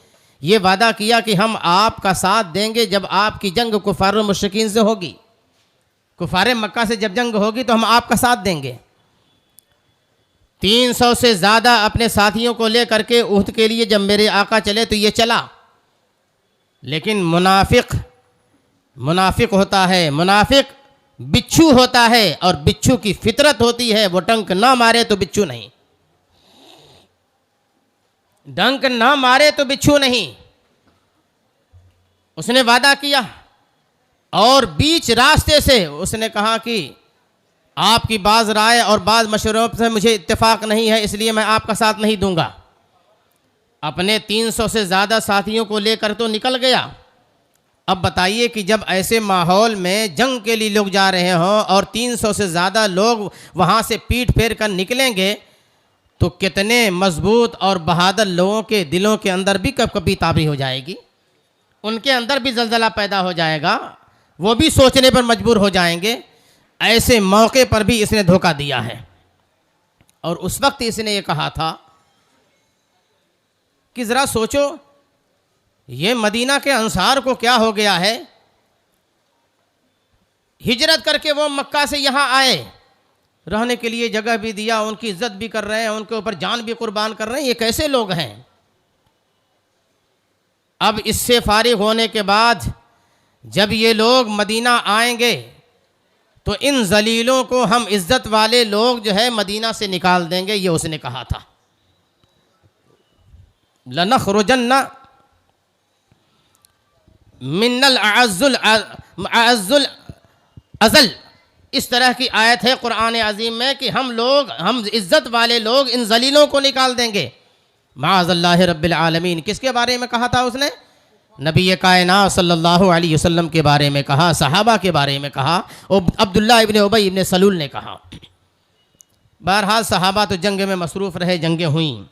ये वादा किया कि हम आपका साथ देंगे जब आपकी जंग कुफ़ार मुशरिकीन से होगी, कुफ़ार मक्का से जब जंग होगी तो हम आपका साथ देंगे। 300 से ज़्यादा अपने साथियों को ले करके उहद के लिए जब मेरे आका चले तो ये चला, लेकिन मुनाफिक होता है, मुनाफिक बिच्छू होता है, और बिच्छू की फितरत होती है वो डंक ना मारे तो बिच्छू नहीं, डंक ना मारे तो बिच्छू नहीं। उसने वादा किया और बीच रास्ते से उसने कहा कि आपकी बाज़ राय और बाज़ मशवरों से मुझे इत्तेफाक नहीं है, इसलिए मैं आपका साथ नहीं दूंगा। अपने 300 से ज़्यादा साथियों को लेकर तो निकल गया। अब बताइए कि जब ऐसे माहौल में जंग के लिए लोग जा रहे हों और 300 से ज़्यादा लोग वहाँ से पीठ फेर कर निकलेंगे तो कितने मजबूत और बहादुर लोगों के दिलों के अंदर भी कभी ताबरी हो जाएगी, उनके अंदर भी जलजला पैदा हो जाएगा, वो भी सोचने पर मजबूर हो जाएंगे। ऐसे मौके पर भी इसने धोखा दिया है और उस वक्त इसने ये कहा था कि ज़रा सोचो, ये मदीना के अंसार को क्या हो गया है, हिजरत करके वो मक्का से यहाँ आए, रहने के लिए जगह भी दिया, उनकी इज्जत भी कर रहे हैं, उनके ऊपर जान भी कुर्बान कर रहे हैं, ये कैसे लोग हैं। अब इससे फारिग होने के बाद जब ये लोग मदीना आएंगे तो इन जलीलों को हम इज्जत वाले लोग जो है मदीना से निकाल देंगे, ये उसने कहा था। लनखरुजन्ना मिन्नल अअज़्ज़ुल अज़ल, इस तरह की आयत है कुरान अज़ीम में कि हम इज्जत वाले लोग इन जलीलों को निकाल देंगे। माअज़ल्लाहि रब्बिल आलमीन, किसके बारे में कहा था उसने? नबी कायनात सल्लल्लाहु अलैहि वसल्लम के बारे में कहा, सहाबा के बारे में कहा, और अब्दुल्ला इब्ने उबई इब्ने सलूल ने कहा। बहरहाल सहाबा तो जंग में मसरूफ़ रहे, जंगें हुई।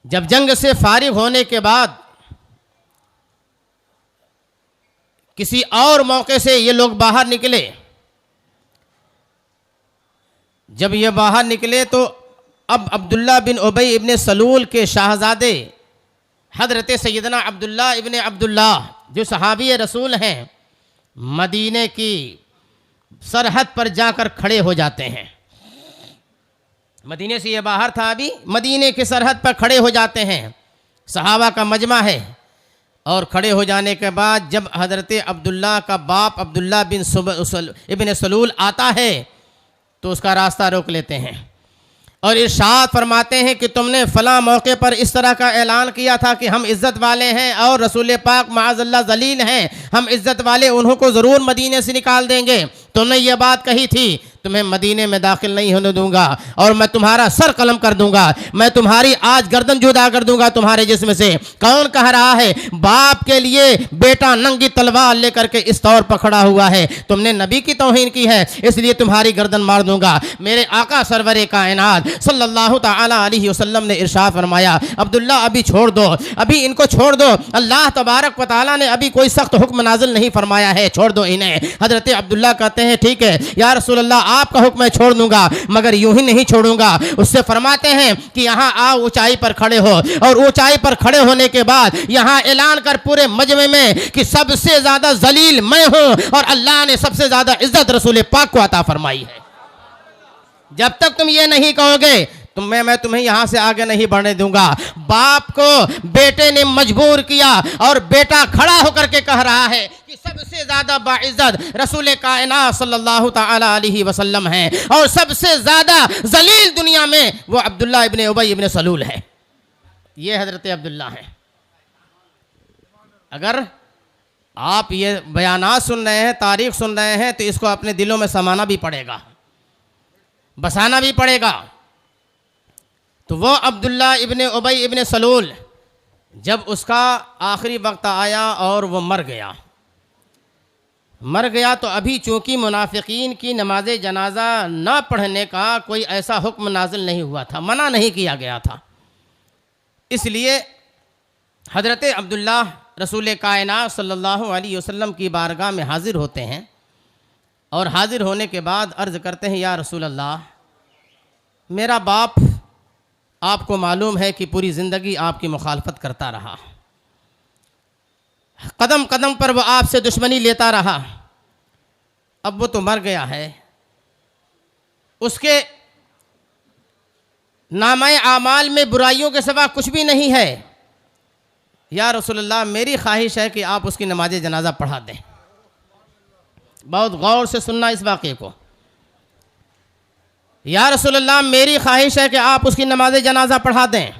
जब जंग से फारिग होने के बाद किसी और मौके से ये लोग बाहर निकले। जब ये बाहर निकले तो अब अब्दुल्ला बिन उबई इब्ने सलूल के शाहजादे हज़रत सैयदना अब्दुल्ला इब्ने अब्दुल्ला जो सहाबी रसूल हैं, मदीने की सरहद पर जाकर खड़े हो जाते हैं। मदीने से ये बाहर था, अभी मदीने की सरहद पर खड़े हो जाते हैं। सहाबा का मजमा है, और खड़े हो जाने के बाद जब हज़रत अब्दुल्ला का बाप अब्दुल्ला बिन इब्ने सलूल आता है तो उसका रास्ता रोक लेते हैं और इरशाद फरमाते हैं कि तुमने फ़लाँ मौके पर इस तरह का ऐलान किया था कि हम इज़्ज़त वाले हैं और रसूल पाक माअज़ल्लाह ज़लील हैं, हम इज़्ज़त वाले उन्हों को ज़रूर मदीने से निकाल देंगे। तुमने ये बात कही थी, तुम्हें मदीने में दाखिल नहीं होने दूंगा और मैं तुम्हारा सर कलम कर दूंगा, मैं तुम्हारी आज गर्दन जुदा कर दूंगा तुम्हारे जिस्म से। कौन कह रहा है? बाप के लिए बेटा नंगी तलवार लेकर के इस तौर पर खड़ा हुआ है, तुमने नबी की तौहीन की है, इसलिए तुम्हारी गर्दन मार दूंगा। मेरे आका सरवरे कायनात सल्लल्लाहु ताला अलैहि वसल्लम ने इरशाद फरमाया, अब्दुल्ला अभी छोड़ दो, अभी इनको छोड़ दो, अल्लाह तबारक व तआला ने अभी कोई सख्त हुक्म नाजिल नहीं फरमाया है, छोड़ दो इन्हें। हज़रत अब्दुल्ला कहते हैं ठीक है या रसूल अल्लाह, आपका हुक्म मैं छोड़ दूंगा, मगर यूं ही नहीं छोड़ूंगा। उससे फरमाते हैं कि यहाँ आओ, ऊंचाई पर खड़े हो, और ऊंचाई पर खड़े होने के बाद यहाँ ऐलान कर पूरे मजमे में कि सबसे ज्यादा जलील मैं हूं और अल्लाह ने सबसे ज्यादा इज्जत रसूल पाक को अता फरमाई है। जब तक तुम ये नहीं कहोगे तो मैं तुम्हें यहां से आगे नहीं बढ़ने दूंगा। बाप को बेटे ने मजबूर किया और बेटा खड़ा होकर के कह रहा है कि सबसे ज्यादा बाइज्जत रसूल कायनात सल्लल्लाहु ताला अलैहि वसल्लम हैं और सबसे ज्यादा जलील दुनिया में वो अब्दुल्ला इब्ने उबई इब्ने सलूल है। ये हजरत अब्दुल्ला हैं। अगर आप ये बयानात सुन रहे हैं, तारीख सुन रहे हैं, तो इसको अपने दिलों में समाना भी पड़ेगा, बसाना भी पड़ेगा। तो वो अब्दुल्ला इब्ने उबई इब्ने सलूल जब उसका आखिरी वक्त आया और वो मर गया तो अभी चूँकि मुनाफिकीन की नमाज जनाजा ना पढ़ने का कोई ऐसा हुक्म नाजिल नहीं हुआ था, मना नहीं किया गया था। इसलिए हज़रत अब्दुल्ला रसूल कायनात सल्लल्लाहु अलैहि वसल्लम की बारगाह में हाजिर होते हैं और हाजिर होने के बाद अर्ज़ करते हैं, या रसूल अल्लाह, मेरा बाप आपको मालूम है कि पूरी ज़िंदगी आपकी मुखालफत करता रहा, कदम कदम पर वो आपसे दुश्मनी लेता रहा, अब वो तो मर गया है, उसके नामाए आमाल में बुराइयों के सिवा कुछ भी नहीं है। या रसूलल्लाह, मेरी ख्वाहिश है कि आप उसकी नमाज जनाजा पढ़ा दें। बहुत गौर से सुनना इस वाक़े को। या रसूलल्लाह, मेरी ख्वाहिश है कि आप उसकी नमाज जनाजा पढ़ा दें।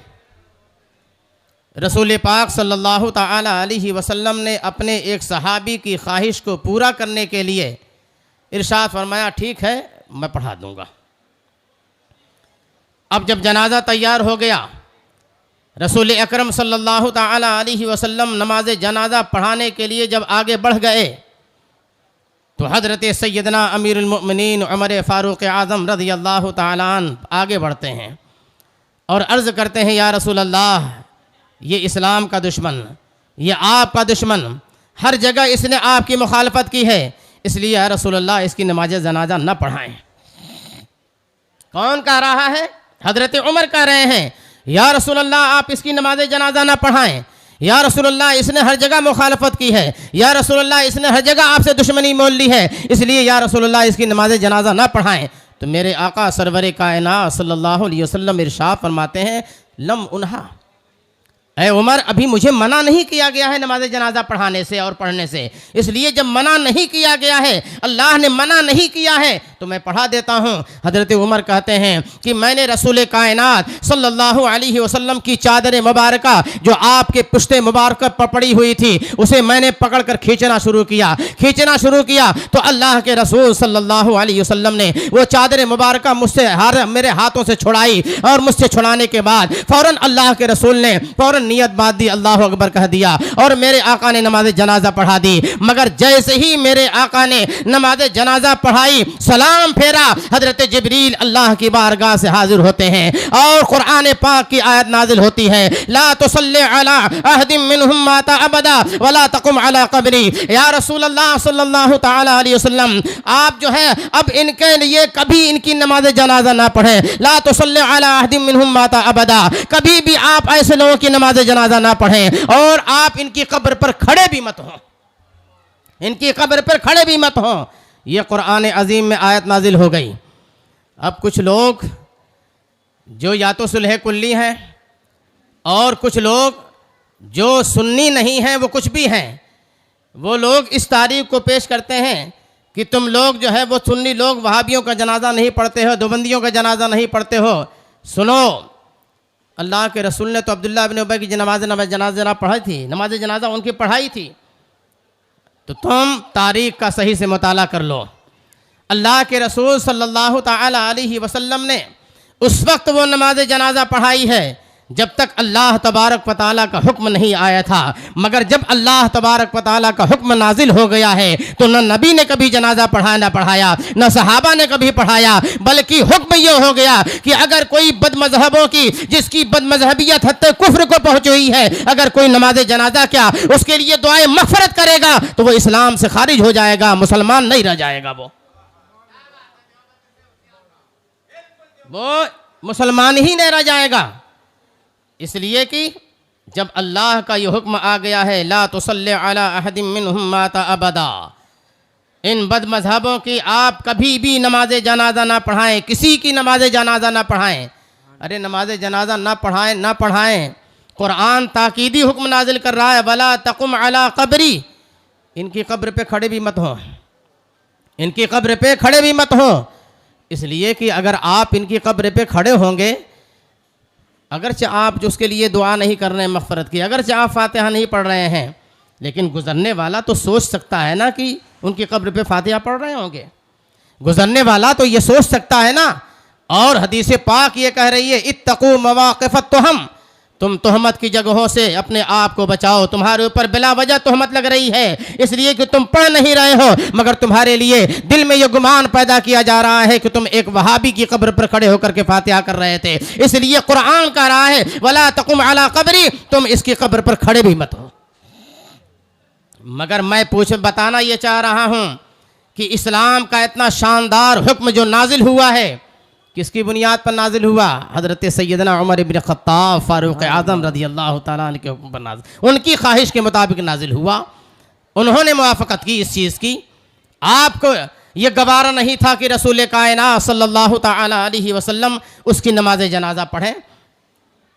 रसूल पाक सल्लल्लाहु ताला अलैहि वसल्लम ने अपने एक सहाबी की ख्वाहिश को पूरा करने के लिए इरशाद फरमाया, ठीक है मैं पढ़ा दूंगा। अब जब जनाजा तैयार हो गया, रसूल अकरम सल्लल्लाहु ताला अलैहि वसल्लम नमाज जनाजा पढ़ाने के लिए जब आगे बढ़ गए तो हज़रत सैयदना अमीरुल मोमिनीन उमर फ़ारूक़ आज़म रज़ियल्लाहु ताला अन्हु आगे बढ़ते हैं और अर्ज़ करते हैं, या रसूल अल्लाह, ये इस्लाम का दुश्मन, ये आपका दुश्मन, हर जगह इसने आपकी मुखालफत की है, इसलिए या रसूल अल्लाह इसकी नमाज जनाजा न पढ़ाएं। कौन कह रहा है? हजरत उमर कह रहे हैं, या रसूल अल्लाह आप इसकी नमाज जनाजा ना पढ़ाएं, या रसूलुल्लाह इसने हर जगह मुखालफत की है, या रसूलुल्लाह इसने हर जगह आपसे दुश्मनी मोल ली है, इसलिए या रसूलुल्लाह इसकी नमाज जनाजा ना पढ़ाएं। तो मेरे आका सरवर कायनात सल्लल्लाहु अलैहि वसल्लम इरशाद फरमाते हैं, लम उन्हा, ऐ उमर अभी मुझे मना नहीं किया गया है नमाज जनाजा पढ़ाने से और पढ़ने से, इसलिए जब मना नहीं किया गया है, अल्लाह ने मना नहीं किया है, तो मैं पढ़ा देता हूँ। हज़रत उमर कहते हैं कि मैंने रसूल कायनात सल्लल्लाहु अलैहि वसल्लम की चादर मुबारका जो आपके पुश्ते मुबारक पर पड़ी हुई थी, उसे मैंने पकड़ कर खींचना शुरू किया तो अल्लाह के रसूल सल्लल्लाहु अलैहि वसल्लम ने वो चादर मुबारका मुझसे मेरे हाथों से छुड़ाई, और मुझसे छुड़ाने के बाद फ़ौरन अल्लाह के रसूल ने फ़ौरन नियत बात दी, अल्लाह अकबर कह दिया, और मेरे आका ने नमाज जनाजा पढ़ा दी। मगर जैसे ही मेरे आका ने नमाज जनाजा पढ़ाई, सलाम फेरा, हजरत जिब्रील अल्लाह की बारगाह से हाजिर होते हैं और कुरान पाक की आयत नाजिल होती है, ला तुसल्ली अला अहदिम मिनहुम माता अबदा वला तकुम अला कब्री। या रसूल अल्लाह सल्लल्लाहु तआला अलैहि वसल्लम, आप जो है अब इनके लिए कभी इनकी नमाज जनाजा ना पढ़ें, ला तुसल्ली अला अहदिम मिनहुम माता अबदा, कभी भी आप ऐसे लोगों की नमाज जनाजा ना पढ़ें, और आप इनकी कब्र पर खड़े भी मत हो, इनकी कब्र पर खड़े भी मत हो। ये कुरान अजीम में आयत नाजिल हो गई। अब कुछ लोग जो या तो सुलह कुल्ली हैं और कुछ लोग जो सुन्नी नहीं हैं, वो कुछ भी हैं, वो लोग इस तारीख को पेश करते हैं कि तुम लोग जो है वो सुन्नी लोग वहाबियों का जनाजा नहीं पढ़ते हो, देवबंदियों का जनाजा नहीं पढ़ते हो। सुनो, अल्लाह के रसूल ने तो अब्दुल्लाह इब्न उबई की जनाजा पढ़ाई थी, नमाज जनाजा उनकी पढ़ाई थी। तो तुम तारीख का सही से मुताला कर लो। अल्लाह के रसूल सल्लल्लाहु तआला अलैहि वसल्लम ने उस वक्त वो नमाज जनाजा पढ़ाई है जब तक अल्लाह तबारक व तआला का हुक्म नहीं आया था। मगर जब अल्लाह तबारक व तआला का हुक्म नाजिल हो गया है तो न नबी ने कभी जनाजा पढ़ाया, न सहाबा ने कभी पढ़ाया, बल्कि हुक्म ये हो गया कि अगर कोई बदमजहबों की, जिसकी बदमजहबियत हद तक कुफ्र को पहुंच हुई है, अगर कोई नमाज जनाजा क्या उसके लिए दुआए मग़फ़िरत करेगा तो वो इस्लाम से खारिज हो जाएगा, मुसलमान नहीं रह जाएगा, वो मुसलमान ही नहीं रह जाएगा। इसलिए कि जब अल्लाह का ये हुक्म आ गया है, ला तुसल्ली अला अहदिम मिनहुम माता अबदा, इन बद मजहबों की आप कभी भी नमाज जनाजा ना पढ़ाएं, किसी की नमाज जनाजा ना पढ़ाएं। अरे नमाज जनाजा ना पढ़ाएं, कुरान ताकीदी हुक्म नाजिल कर रहा है, वला तकुम अला कब्री, इनकी कब्र पे खड़े भी मत हो, इनकी कब्र पे खड़े भी मत हो। इसलिए कि अगर आप इनकी कब्र पे खड़े होंगे, अगरचे आप जो उसके लिए दुआ नहीं कर रहे हैं मग़फ़िरत की, अगरचे आप फातिहा नहीं पढ़ रहे हैं, लेकिन गुज़रने वाला तो सोच सकता है ना कि उनकी कब्र पे फातिहा पढ़ रहे होंगे, गुज़रने वाला तो ये सोच सकता है ना। और हदीस पाक ये कह रही है, इत्तक़ू मवाक़िफ़त तुहम, तुम तोहमत की जगहों से अपने आप को बचाओ, तुम्हारे ऊपर बिला वजह तोहमत लग रही है इसलिए कि तुम पढ़ नहीं रहे हो, मगर तुम्हारे लिए दिल में यह गुमान पैदा किया जा रहा है कि तुम एक वहाबी की कब्र पर खड़े होकर के फातिहा कर रहे थे। इसलिए कुरान कह रहा है, वला तकुम अला कब्री, तुम इसकी कब्र पर खड़े भी मत हो। मगर मैं बताना ये चाह रहा हूँ कि इस्लाम का इतना शानदार हुक्म जो नाजिल हुआ है, किसकी बुनियाद पर नाजिल हुआ? हज़रत सैयदना उमर इब्न ख़त्ताब फ़ारूक़ आज़म रज़ियल्लाहु ताला अन्हु के हुक्म पर नाजिल, उनकी ख्वाहिश के मुताबिक नाजिल हुआ। उन्होंने मुवाफ़क़त की इस चीज़ की। आपको ये गवारा नहीं था कि रसूल कायनात सल्लल्लाहु ताला अलैहि वसल्लम उसकी नमाज जनाजा पढ़ें।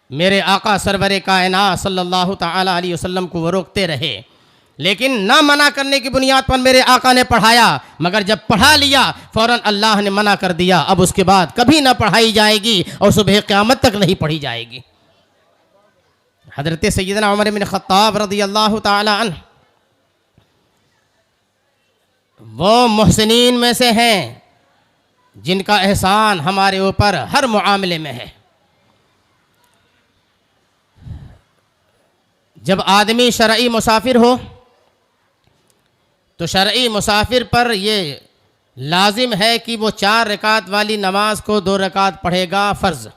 मेरे आका सरवर कायनात सल्लल्लाहु ताला अलैहि वसल्लम को वो रोकते रहे, लेकिन ना मना करने की बुनियाद पर मेरे आका ने पढ़ाया। मगर जब पढ़ा लिया फ़ौरन अल्लाह ने मना कर दिया, अब उसके बाद कभी ना पढ़ाई जाएगी और सुबह क़यामत तक नहीं पढ़ी जाएगी। हज़रत सैयदना उमर इब्न ख़त्ताब रज़ियल्लाहु ताला अन्हु वो मुहसिनीन में से हैं जिनका एहसान हमारे ऊपर हर मुआमले में है। जब आदमी शरई मुसाफिर हो तो शरई मुसाफिर पर ये लाजिम है कि वो 4 रकात वाली नमाज को 2 रकात पढ़ेगा फ़र्ज़।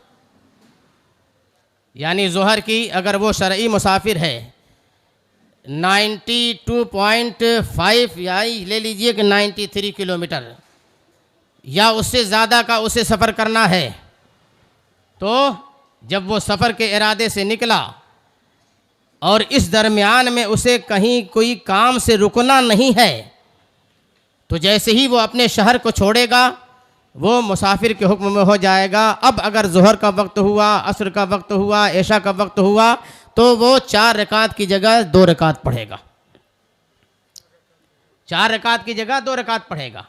यानी ज़ोहर की अगर वो शरई मुसाफिर है 92.5 या ले लीजिए कि 93 किलोमीटर, या उससे ज़्यादा का उसे सफ़र करना है, तो जब वो सफ़र के इरादे से निकला और इस दरमियान में उसे कहीं कोई काम से रुकना नहीं है, तो जैसे ही वो अपने शहर को छोड़ेगा वो मुसाफिर के हुक्म में हो जाएगा। अब अगर ज़ोहर का वक्त हुआ, असर का वक्त हुआ, ऐशा का वक्त हुआ, तो वो 4 रकात की जगह 2 रकात पढ़ेगा, 4 रकात की जगह 2 रकात पढ़ेगा।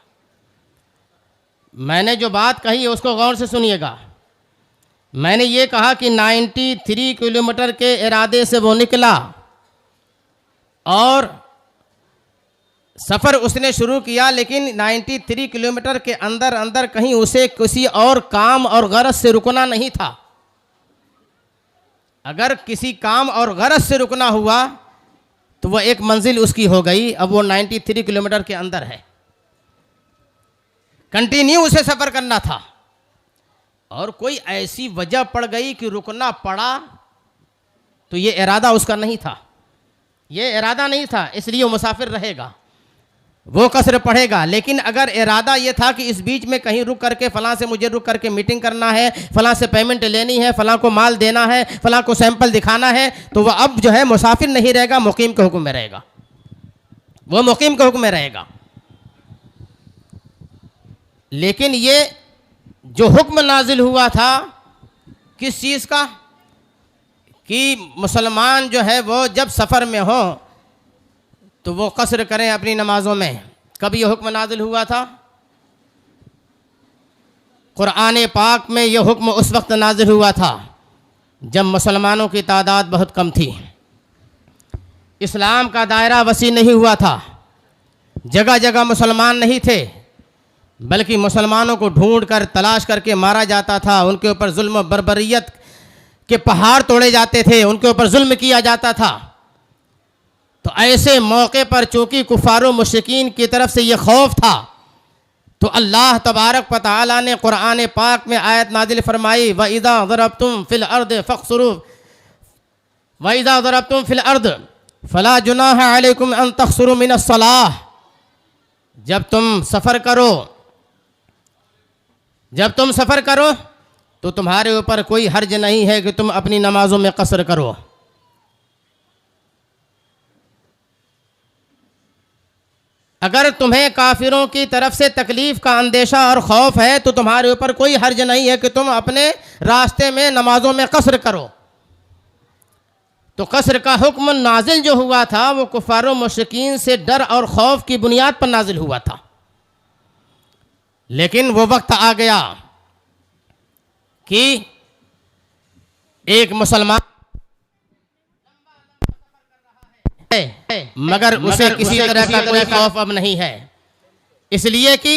मैंने जो बात कही है उसको गौर से सुनिएगा। मैंने ये कहा कि 93 किलोमीटर के इरादे से वो निकला और सफ़र उसने शुरू किया, लेकिन 93 किलोमीटर के अंदर अंदर कहीं उसे किसी और काम और गरज से रुकना नहीं था। अगर किसी काम और गरज से रुकना हुआ तो वह एक मंजिल उसकी हो गई। अब वो 93 किलोमीटर के अंदर है, कंटिन्यू उसे सफ़र करना था और कोई ऐसी वजह पड़ गई कि रुकना पड़ा, तो ये इरादा उसका नहीं था, ये इरादा नहीं था, इसलिए वो मुसाफिर रहेगा, वो कसर पढ़ेगा। लेकिन अगर इरादा ये था कि इस बीच में कहीं रुक करके फ़लाँ से मुझे रुक करके मीटिंग करना है, फ़लाँ से पेमेंट लेनी है, फ़लाँ को माल देना है, फ़लाँ को सैंपल दिखाना है, तो वह अब जो है मुसाफिर नहीं रहेगा, मुकीम के हुक्म में रहेगा, वो मुकीम के हुक्म में रहेगा। लेकिन ये जो हुक्म नाजिल हुआ था किस चीज़ का, कि मुसलमान जो है वो जब सफ़र में हो तो वो कसर करें अपनी नमाज़ों में। कब ये हुक्म नाजिल हुआ था? कुरान पाक में यह हुक्म उस वक्त नाजिल हुआ था जब मुसलमानों की तादाद बहुत कम थी, इस्लाम का दायरा वसी नहीं हुआ था, जगह जगह मुसलमान नहीं थे, बल्कि मुसलमानों को ढूंढ कर तलाश करके मारा जाता था, उनके ऊपर जुल्म बर्बरियत के पहाड़ तोड़े जाते थे, उनके ऊपर जुल्म किया जाता था। तो ऐसे मौके पर चूँकि कुफारो मुशरिकीन की तरफ से ये खौफ था, तो अल्लाह तबारक व तआला ने कुरान पाक में आयत नाजिल फरमाई, व इज़ा ज़रबतुम फ़िल अर्द फ़क़्सुरू व इज़ा ज़रबतुम फ़िल अर्द फ़ला जुनाह अलैकुम अन तक़्सुरू मिनस सलाह। जब तुम सफ़र करो तो तुम्हारे ऊपर कोई हर्ज नहीं है कि तुम अपनी नमाज़ों में कसर करो। अगर तुम्हें काफिरों की तरफ से तकलीफ़ का अंदेशा और खौफ है तो तुम्हारे ऊपर कोई हर्ज नहीं है कि तुम अपने रास्ते में नमाज़ों में कसर करो। तो कसर का हुक्म नाजिल जो हुआ था वो कुफारो मुशरिकीन से डर और खौफ की बुनियाद पर नाजिल हुआ था। लेकिन वो वक्त आ गया कि एक मुसलमान मगर उसे किसी तरह का कोई खौफ अब नहीं है, इसलिए कि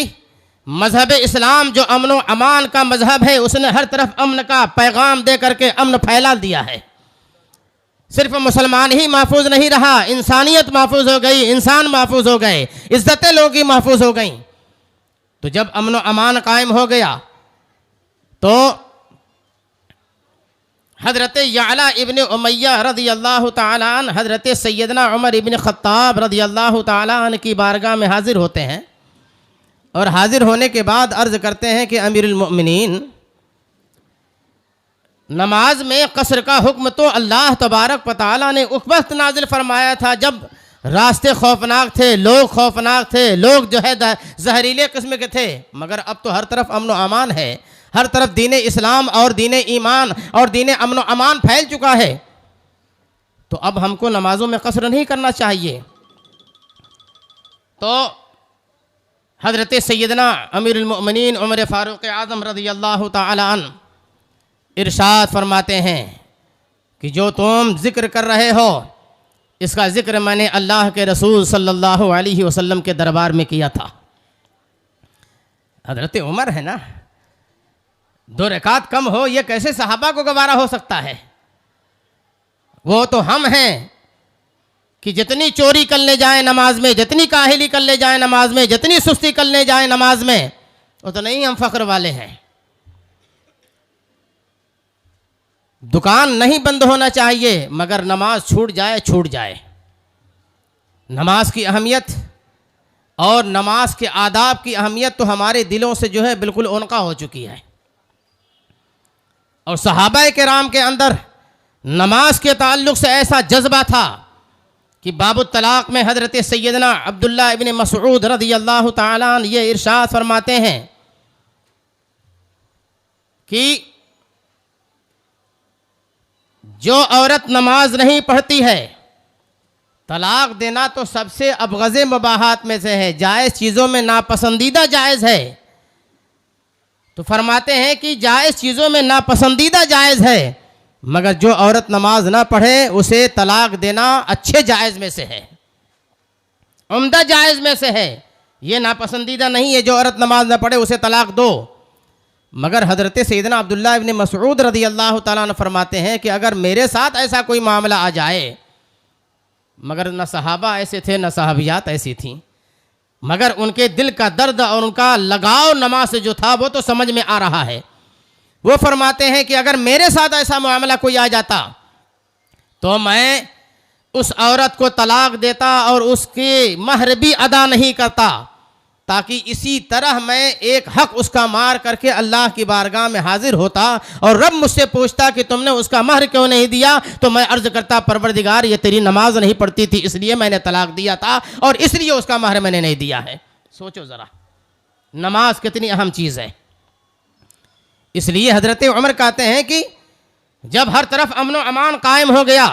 मजहब इस्लाम जो अमन व अमान का मजहब है उसने हर तरफ अमन का पैगाम दे करके अमन फैला दिया है। सिर्फ मुसलमान ही महफूज नहीं रहा, इंसानियत महफूज हो गई, इंसान महफूज हो गए, इज्जतें लोग ही महफूज हो गई। तो जब अमन व अमान कायम हो गया तो हज़रत याला इब्न उमय्या रज़ी अल्लाह ताला अन्हु हज़रत सैयदना उमर इब्न ख़त्ताब रज़ी अल्लाह ताला अन्हु की बारगाह में हाजिर होते हैं और हाजिर होने के बाद अर्ज़ करते हैं कि अमीरुल मोमिनीन, नमाज में कसर का हुक्म तो अल्लाह तबारक व तआला ने उस वक्त नाजिल फरमाया था जब रास्ते खौफनाक थे, लोग खौफनाक थे, लोग जो है जहरीले किस्म के थे। मगर अब तो हर तरफ अमन व अमान है, हर तरफ दीन इस्लाम और दीन ईमान और दीन अमन व अमान फैल चुका है, तो अब हमको नमाजों में कसर नहीं करना चाहिए। तो हज़रत सैयदना अमीरुल मोमिनीन उमर फ़ारूक़ आज़म रज़ी अल्लाह ताला अन्हु इरशाद फरमाते हैं कि जो तुम ज़िक्र कर रहे हो इसका ज़िक्र मैंने अल्लाह के रसूल सल्लल्लाहु अलैहि वसल्लम के दरबार में किया था। हज़रत उमर है ना, 2 रकात कम हो ये कैसे सहाबा को गवारा हो सकता है? वो तो हम हैं कि जितनी चोरी कर ले जाए नमाज में, जितनी काहिली कर ले जाए नमाज में, जितनी सुस्ती कर ले जाए नमाज में, उतना ही हम फ़ख्र वाले हैं। दुकान नहीं बंद होना चाहिए, मगर नमाज छूट जाए। नमाज की अहमियत और नमाज के आदाब की अहमियत तो हमारे दिलों से जो है बिल्कुल उनका हो चुकी है। और सहाबा किराम के अंदर नमाज के ताल्लुक़ से ऐसा जज्बा था कि बाबुत तलाक़ में हज़रत सैयदना अब्दुल्ला इब्न मसऊद रज़ियल्लाहु ताला अन्हु ये इरशाद फरमाते हैं कि जो औरत नमाज नहीं पढ़ती है, तलाक देना तो सबसे अबग़ज़े मुबाहात में से है, जायज़ चीज़ों में नापसंदीदा जायज़ है। तो फरमाते हैं कि जायज़ चीज़ों में नापसंदीदा जायज़ है, मगर जो औरत नमाज ना पढ़े उसे तलाक देना अच्छे जायज़ में से है, उम्दा जायज़ में से है। ये नापसंदीदा नहीं है जो औरत नमाज ना पढ़े उसे तलाक दो। मगर हज़रत सैयदना अब्दुल्ला इब्न मसऊद रज़ियल्लाहु ताला अन्हु फरमाते हैं कि अगर मेरे साथ ऐसा कोई मामला आ जाए, मगर न सहाबा ऐसे थे न सहाबियात ऐसी थीं, मगर उनके दिल का दर्द और उनका लगाव नमाज से जो था वो तो समझ में आ रहा है। वो फरमाते हैं कि अगर मेरे साथ ऐसा मामला कोई आ जाता तो मैं उस औरत को तलाक देता और उसके महर भी अदा नहीं करता, ताकि इसी तरह मैं एक हक उसका मार करके अल्लाह की बारगाह में हाजिर होता और रब मुझसे पूछता कि तुमने उसका महर क्यों नहीं दिया, तो मैं अर्ज़ करता परवरदिगार ये तेरी नमाज नहीं पढ़ती थी इसलिए मैंने तलाक दिया था और इसलिए उसका महर मैंने नहीं दिया है। सोचो ज़रा नमाज कितनी अहम चीज़ है। इसलिए हज़रत उमर कहते हैं कि जब हर तरफ अमन व अमान कायम हो गया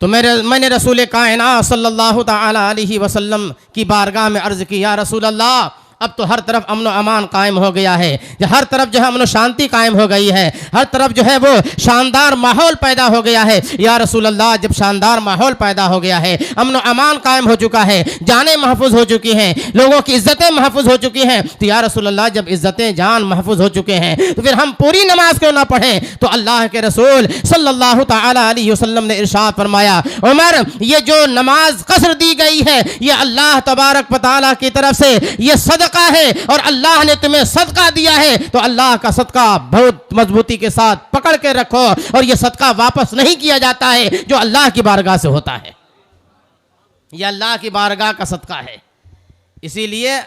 तो मैंने रसूल कायनात सल्लल्लाहु ताला अलैहि वसल्लम की बारगाह में अर्ज़ की, या रसूल अल्लाह अब तो हर तरफ अमन व अमान कायम हो गया है, हर तरफ जो है अमन शांति कायम हो गई है, हर तरफ जो है वो शानदार माहौल पैदा हो गया है। या रसूल अल्लाह जब शानदार माहौल पैदा हो गया है, अमन व अमान कायम हो चुका है, जानें महफूज हो चुकी हैं, लोगों की इज़्ज़तें महफूज हो चुकी हैं, तो या रसूल अल्लाह जब इज़्ज़तें जान महफूज हो चुके हैं तो फिर हम पूरी नमाज क्यों ना पढ़ें। तो अल्लाह के रसूल सल्लल्लाहु ताला अलैहि वसल्लम ने इरशाद फरमाया, उमर ये जो नमाज कसर दी गई है ये अल्लाह तबारक व तआला की तरफ से ये सदका है और अल्लाह ने तुम्हें सदका दिया है, तो अल्लाह का सदका बहुत मजबूती के साथ पकड़ के रखो और ये सदका वापस नहीं किया जाता है जो अल्लाह की बारगाह से होता है, ये अल्लाह की बारगाह का सदका है। इसीलिए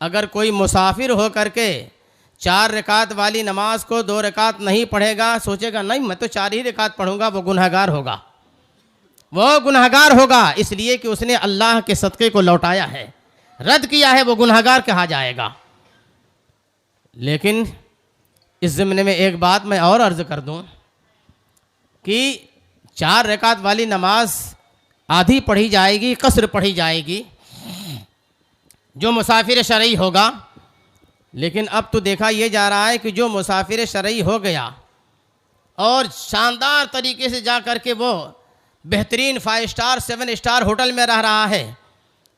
अगर कोई मुसाफिर हो करके 4 रकात वाली नमाज को 2 रकात नहीं पढ़ेगा, सोचेगा नहीं मैं तो 4 ही रकात पढ़ूंगा, वो गुनहगार होगा, वो गुनहगार होगा। इसलिए कि उसने अल्लाह के सदक़े को लौटाया है, रद्द किया है, वो गुनहगार कहा जाएगा। लेकिन इस ज़िम्ने में एक बात मैं और अर्ज़ कर दूं कि 4 रकात वाली नमाज आधी पढ़ी जाएगी, कसर पढ़ी जाएगी जो मुसाफिर शरई होगा। लेकिन अब तो देखा यह जा रहा है कि जो मुसाफिर शरई हो गया और शानदार तरीके से जा कर के वो बेहतरीन 5 स्टार 7 स्टार होटल में रह रहा है,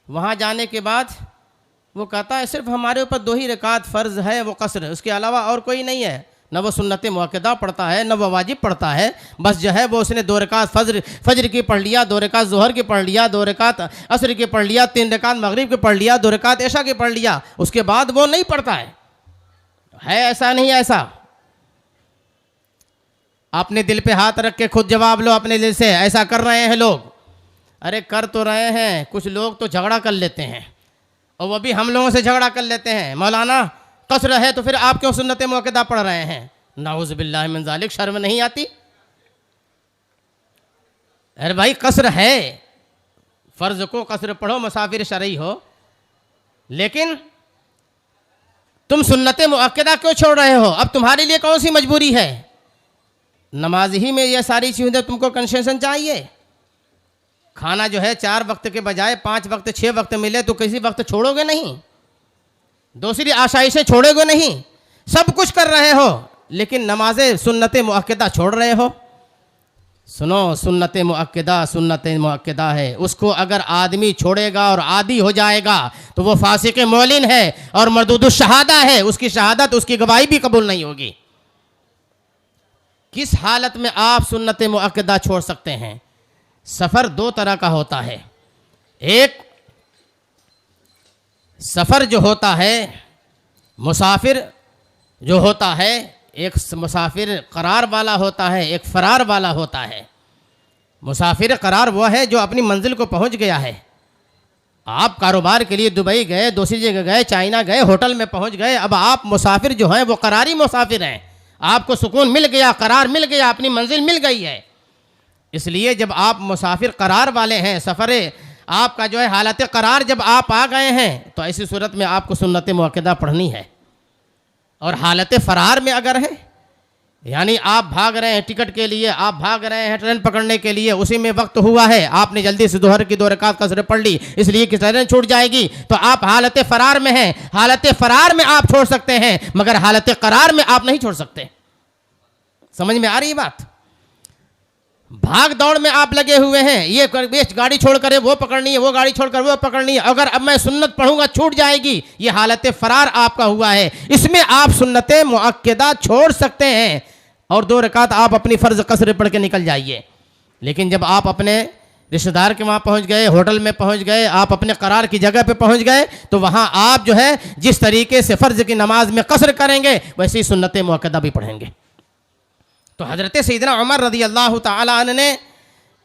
वहाँ जाने के बाद वो कहता है सिर्फ हमारे ऊपर 2 ही रकात फ़र्ज़ है, वो कसर है, उसके अलावा और कोई नहीं है। न वो सुन्नत मुअक्कदा पढ़ता है न वो वाजिब पढ़ता है, बस जो है वो उसने 2 रकात फजर की पढ़ लिया, 2 रकात ज़ोहर की पढ़ लिया, 2 रकात असर की पढ़ लिया, 3 रकात मगरिब की पढ़ लिया, 2 रकात ऐशा की पढ़ लिया, उसके बाद वो नहीं पढ़ता है ऐसा नहीं ऐसा। अपने दिल पे हाथ रख के खुद जवाब लो अपने दिल से, ऐसा कर रहे हैं लोग? अरे कर तो रहे हैं, कुछ लोग तो झगड़ा कर लेते हैं और वो भी हम लोगों से झगड़ा कर लेते हैं, मौलाना कसर है तो फिर आप क्यों सुन्नत मुअक्कदा पढ़ रहे हैं? नाउज़ बिल्लाहि मिन ज़ालिक, शर्म नहीं आती? अरे भाई कसर है, फ़र्ज़ को कसर पढ़ो, मुसाफिर शरई हो, लेकिन तुम सुन्नत मुअक्कदा क्यों छोड़ रहे हो? अब तुम्हारे लिए कौन सी मजबूरी है? नमाज ही में ये सारी चीज़ें तुमको कंसेशन चाहिए। खाना जो है 4 वक्त के बजाय 5 वक्त 6 वक्त मिले तो किसी वक्त छोड़ोगे नहीं, दूसरी आशाइशें छोड़ोगे नहीं, सब कुछ कर रहे हो लेकिन नमाज़े सुन्नत मुअक्कदा छोड़ रहे हो। सुनो, सुन्नत मुअक्कदा है, उसको अगर आदमी छोड़ेगा और आदी हो जाएगा तो वो फासिक मौलिन है और मरदूदुश शहादा है, उसकी शहादत उसकी गवाही भी कबूल नहीं होगी। किस हालत में आप सुन्नत मुअक्कदा छोड़ सकते हैं? सफ़र 2 तरह का होता है। एक सफ़र जो होता है, मुसाफिर जो होता है, एक मुसाफिर करार वाला होता है, एक फ़रार वाला होता है। मुसाफिर करार वो है जो अपनी मंजिल को पहुंच गया है आप कारोबार के लिए दुबई गए, दूसरी जगह गए, चाइना गए, होटल में पहुंच गए, अब आप मुसाफिर जो हैं वो करारी मुसाफिर हैं, आपको सुकून मिल गया, करार मिल गया, अपनी मंजिल मिल गई है। इसलिए जब आप मुसाफिर करार वाले हैं, सफ़र आपका जो है हालत करार जब आप आ गए हैं, तो ऐसी सूरत में आपको सुन्नत मुअक्कदा पढ़नी है। और हालत फ़रार में अगर है, यानी आप भाग रहे हैं टिकट के लिए, आप भाग रहे हैं ट्रेन पकड़ने के लिए, उसी में वक्त हुआ है, आपने जल्दी से दोहर की 2 रकात कसर पढ़ ली, इसलिए कि ट्रेन छूट जाएगी, तो आप हालत फ़रार में हैं। हालत फ़रार में आप छोड़ सकते हैं, मगर हालत करार में आप नहीं छोड़ सकते। समझ में आ रही बात? भाग दौड़ में आप लगे हुए हैं, ये गाड़ी छोड़ कर वो पकड़नी है, वो गाड़ी छोड़कर वो पकड़नी है, अगर अब मैं सुन्नत पढ़ूंगा छूट जाएगी, ये हालत फ़रार आपका हुआ है। इसमें आप सुन्नत मुअक्कदा छोड़ सकते हैं और 2 रकात आप अपनी फ़र्ज़ कसर पढ़ के निकल जाइए। लेकिन जब आप अपने रिश्तेदार के वहाँ पहुँच गए, होटल में पहुँच गए, आप अपने करार की जगह पे पहुँच गए, तो वहाँ आप जो है जिस तरीके से फ़र्ज़ की नमाज में कसर करेंगे, वैसे ही सुन्नत मुअक्कदा भी पढ़ेंगे। तो हज़रत सैयदना उमर रज़ी अल्लाह ताला अन्हु ने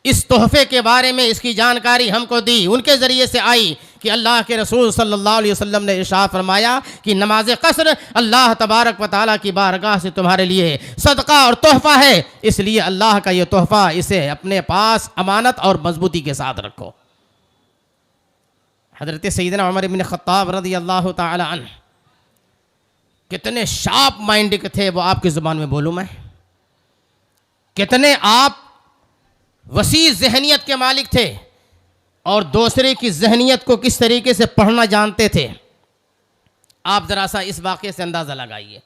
इस तोहफ़े के बारे में इसकी जानकारी हमको दी, उनके ज़रिए से आई कि अल्लाह के रसूल सल्लल्लाहु अलैहि वसल्लम ने इरशाद फरमाया कि नमाज कसर अल्लाह तबारक व तआला की बारगाह से तुम्हारे लिए सदका और तोहफ़ा है, इसलिए अल्लाह का ये तोहफ़ा, इसे अपने पास अमानत और मजबूती के साथ रखो। हज़रत सैयदना उमर इब्न ख़त्ताब रज़ी अल्लाह ताला अन्हु कितने शार्प माइंड के थे, वो आपकी ज़ुबान में बोलूँ मैं? कितने आप वसी जहनियत के मालिक थे और दूसरे की जहनियत को किस तरीके से पढ़ना जानते थे। आप ज़रा सा इस वाक़े से अंदाज़ा लगाइए।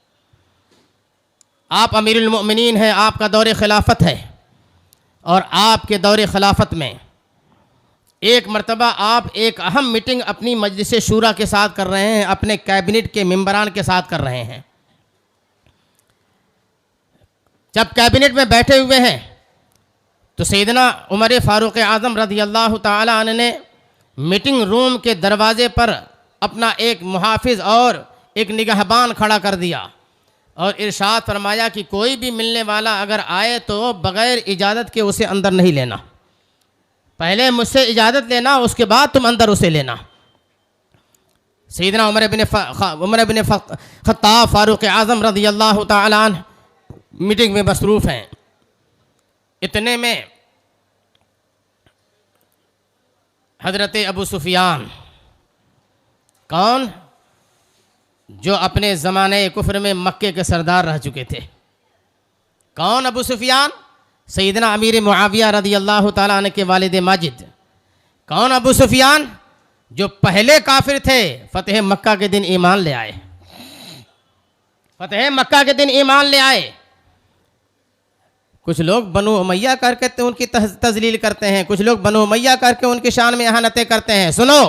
आप अमीरुल मोमिनीन हैं, आपका दौर खिलाफत है, और आपके दौर खिलाफत में एक मरतबा आप एक अहम मीटिंग अपनी मजलिस शूरा के साथ कर रहे हैं, अपने कैबिनेट के मेंबरान के साथ कर रहे हैं। जब कैबिनेट में बैठे हुए हैं तो सैयदना उमर फ़ारूक आज़म रज़ी अल्लाह ताला अन्हु ने मीटिंग रूम के दरवाज़े पर अपना एक मुहाफ़िज़ और एक निगहबान खड़ा कर दिया और इरशाद फरमाया कि कोई भी मिलने वाला अगर आए तो बग़ैर इजाज़त के उसे अंदर नहीं लेना, पहले मुझसे इजाज़त लेना, उसके बाद तुम अंदर उसे लेना। सैयदना उमर इब्न ख़त्ताब फ़ारूक आज़म रज़ी अल्लाह ताला अन्हु मीटिंग में मसरूफ़ हैं। इतने में हज़रत अबू सुफियान, कौन? जो अपने ज़माने कुफ्र में मक्के के सरदार रह चुके थे। कौन अबू सुफियान? सैयदना अमीर मुआविया रज़ी अल्लाह ताला अन्हु के वालिद माजिद। कौन अबू सुफियान? जो पहले काफिर थे, फ़तेह मक्का के दिन ईमान ले आए, फ़तेह मक्का के दिन ईमान ले आए। कुछ लोग बनु उमैया करके उनकी तजलील करते हैं, कुछ लोग बनु उमैया करके उनकी शान में एहनतें करते हैं। सुनो,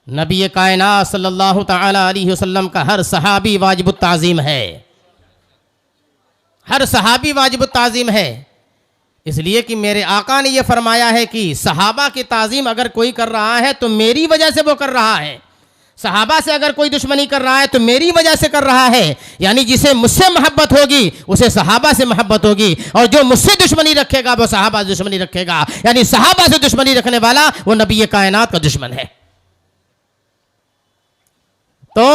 नबी कायनात सल्लल्लाहु ताला अलैहि वसल्लम का हर सहाबी वाजिबुत ताज़ीम है, हर सहाबी वाजिबुत ताज़ीम है, इसलिए कि मेरे आका ने यह फरमाया है कि सहाबा की ताज़ीम अगर कोई कर रहा है तो मेरी वजह से वो कर रहा है, सहाबा से अगर कोई दुश्मनी कर रहा है तो मेरी वजह से कर रहा है। यानी जिसे मुझसे मोहब्बत होगी उसे सहाबा से मोहब्बत होगी, और जो मुझसे दुश्मनी रखेगा वो सहाबा से दुश्मनी रखेगा। यानी सहाबा से दुश्मनी रखने वाला वो नबी कायनात का दुश्मन है। तो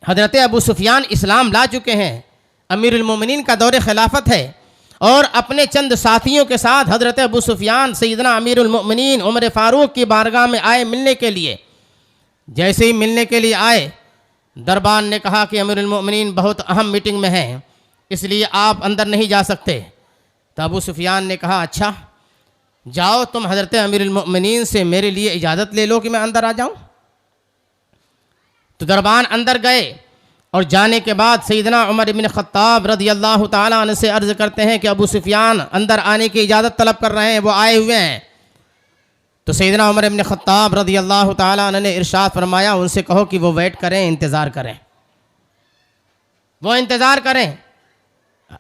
हज़रत अबू सुफियान इस्लाम ला चुके हैं, अमीरुल मोमिनीन का दौर खिलाफत है, और अपने चंद साथियों के साथ हज़रत अबू सुफियान सैयदना अमीरुल मोमिनीन उमर फ़ारूक की बारगाह में आए मिलने के लिए। जैसे ही मिलने के लिए आए, दरबार ने कहा कि अमीरुल मोमिनीन बहुत अहम मीटिंग में हैं, इसलिए आप अंदर नहीं जा सकते। तो अबू सुफियान ने कहा, अच्छा जाओ तुम हज़रत अमीरुल मोमिनीन से मेरे लिए इजाज़त ले लो कि मैं अंदर आ जाऊं। तो दरबान अंदर गए और जाने के बाद सैयदना उमर इब्न ख़त्ताब रज़ी अल्लाह ताला अन्हु से अर्ज़ करते हैं कि अबू सुफियान अंदर आने की इजाज़त तलब कर रहे हैं, वो आए हुए हैं। तो सैयदना उमर इब्न ख़त्ताब रज़ी अल्लाह ताला अन्हु ने इरशाद फरमाया, उनसे कहो कि वो वेट करें, इंतज़ार करें, वो इंतज़ार करें।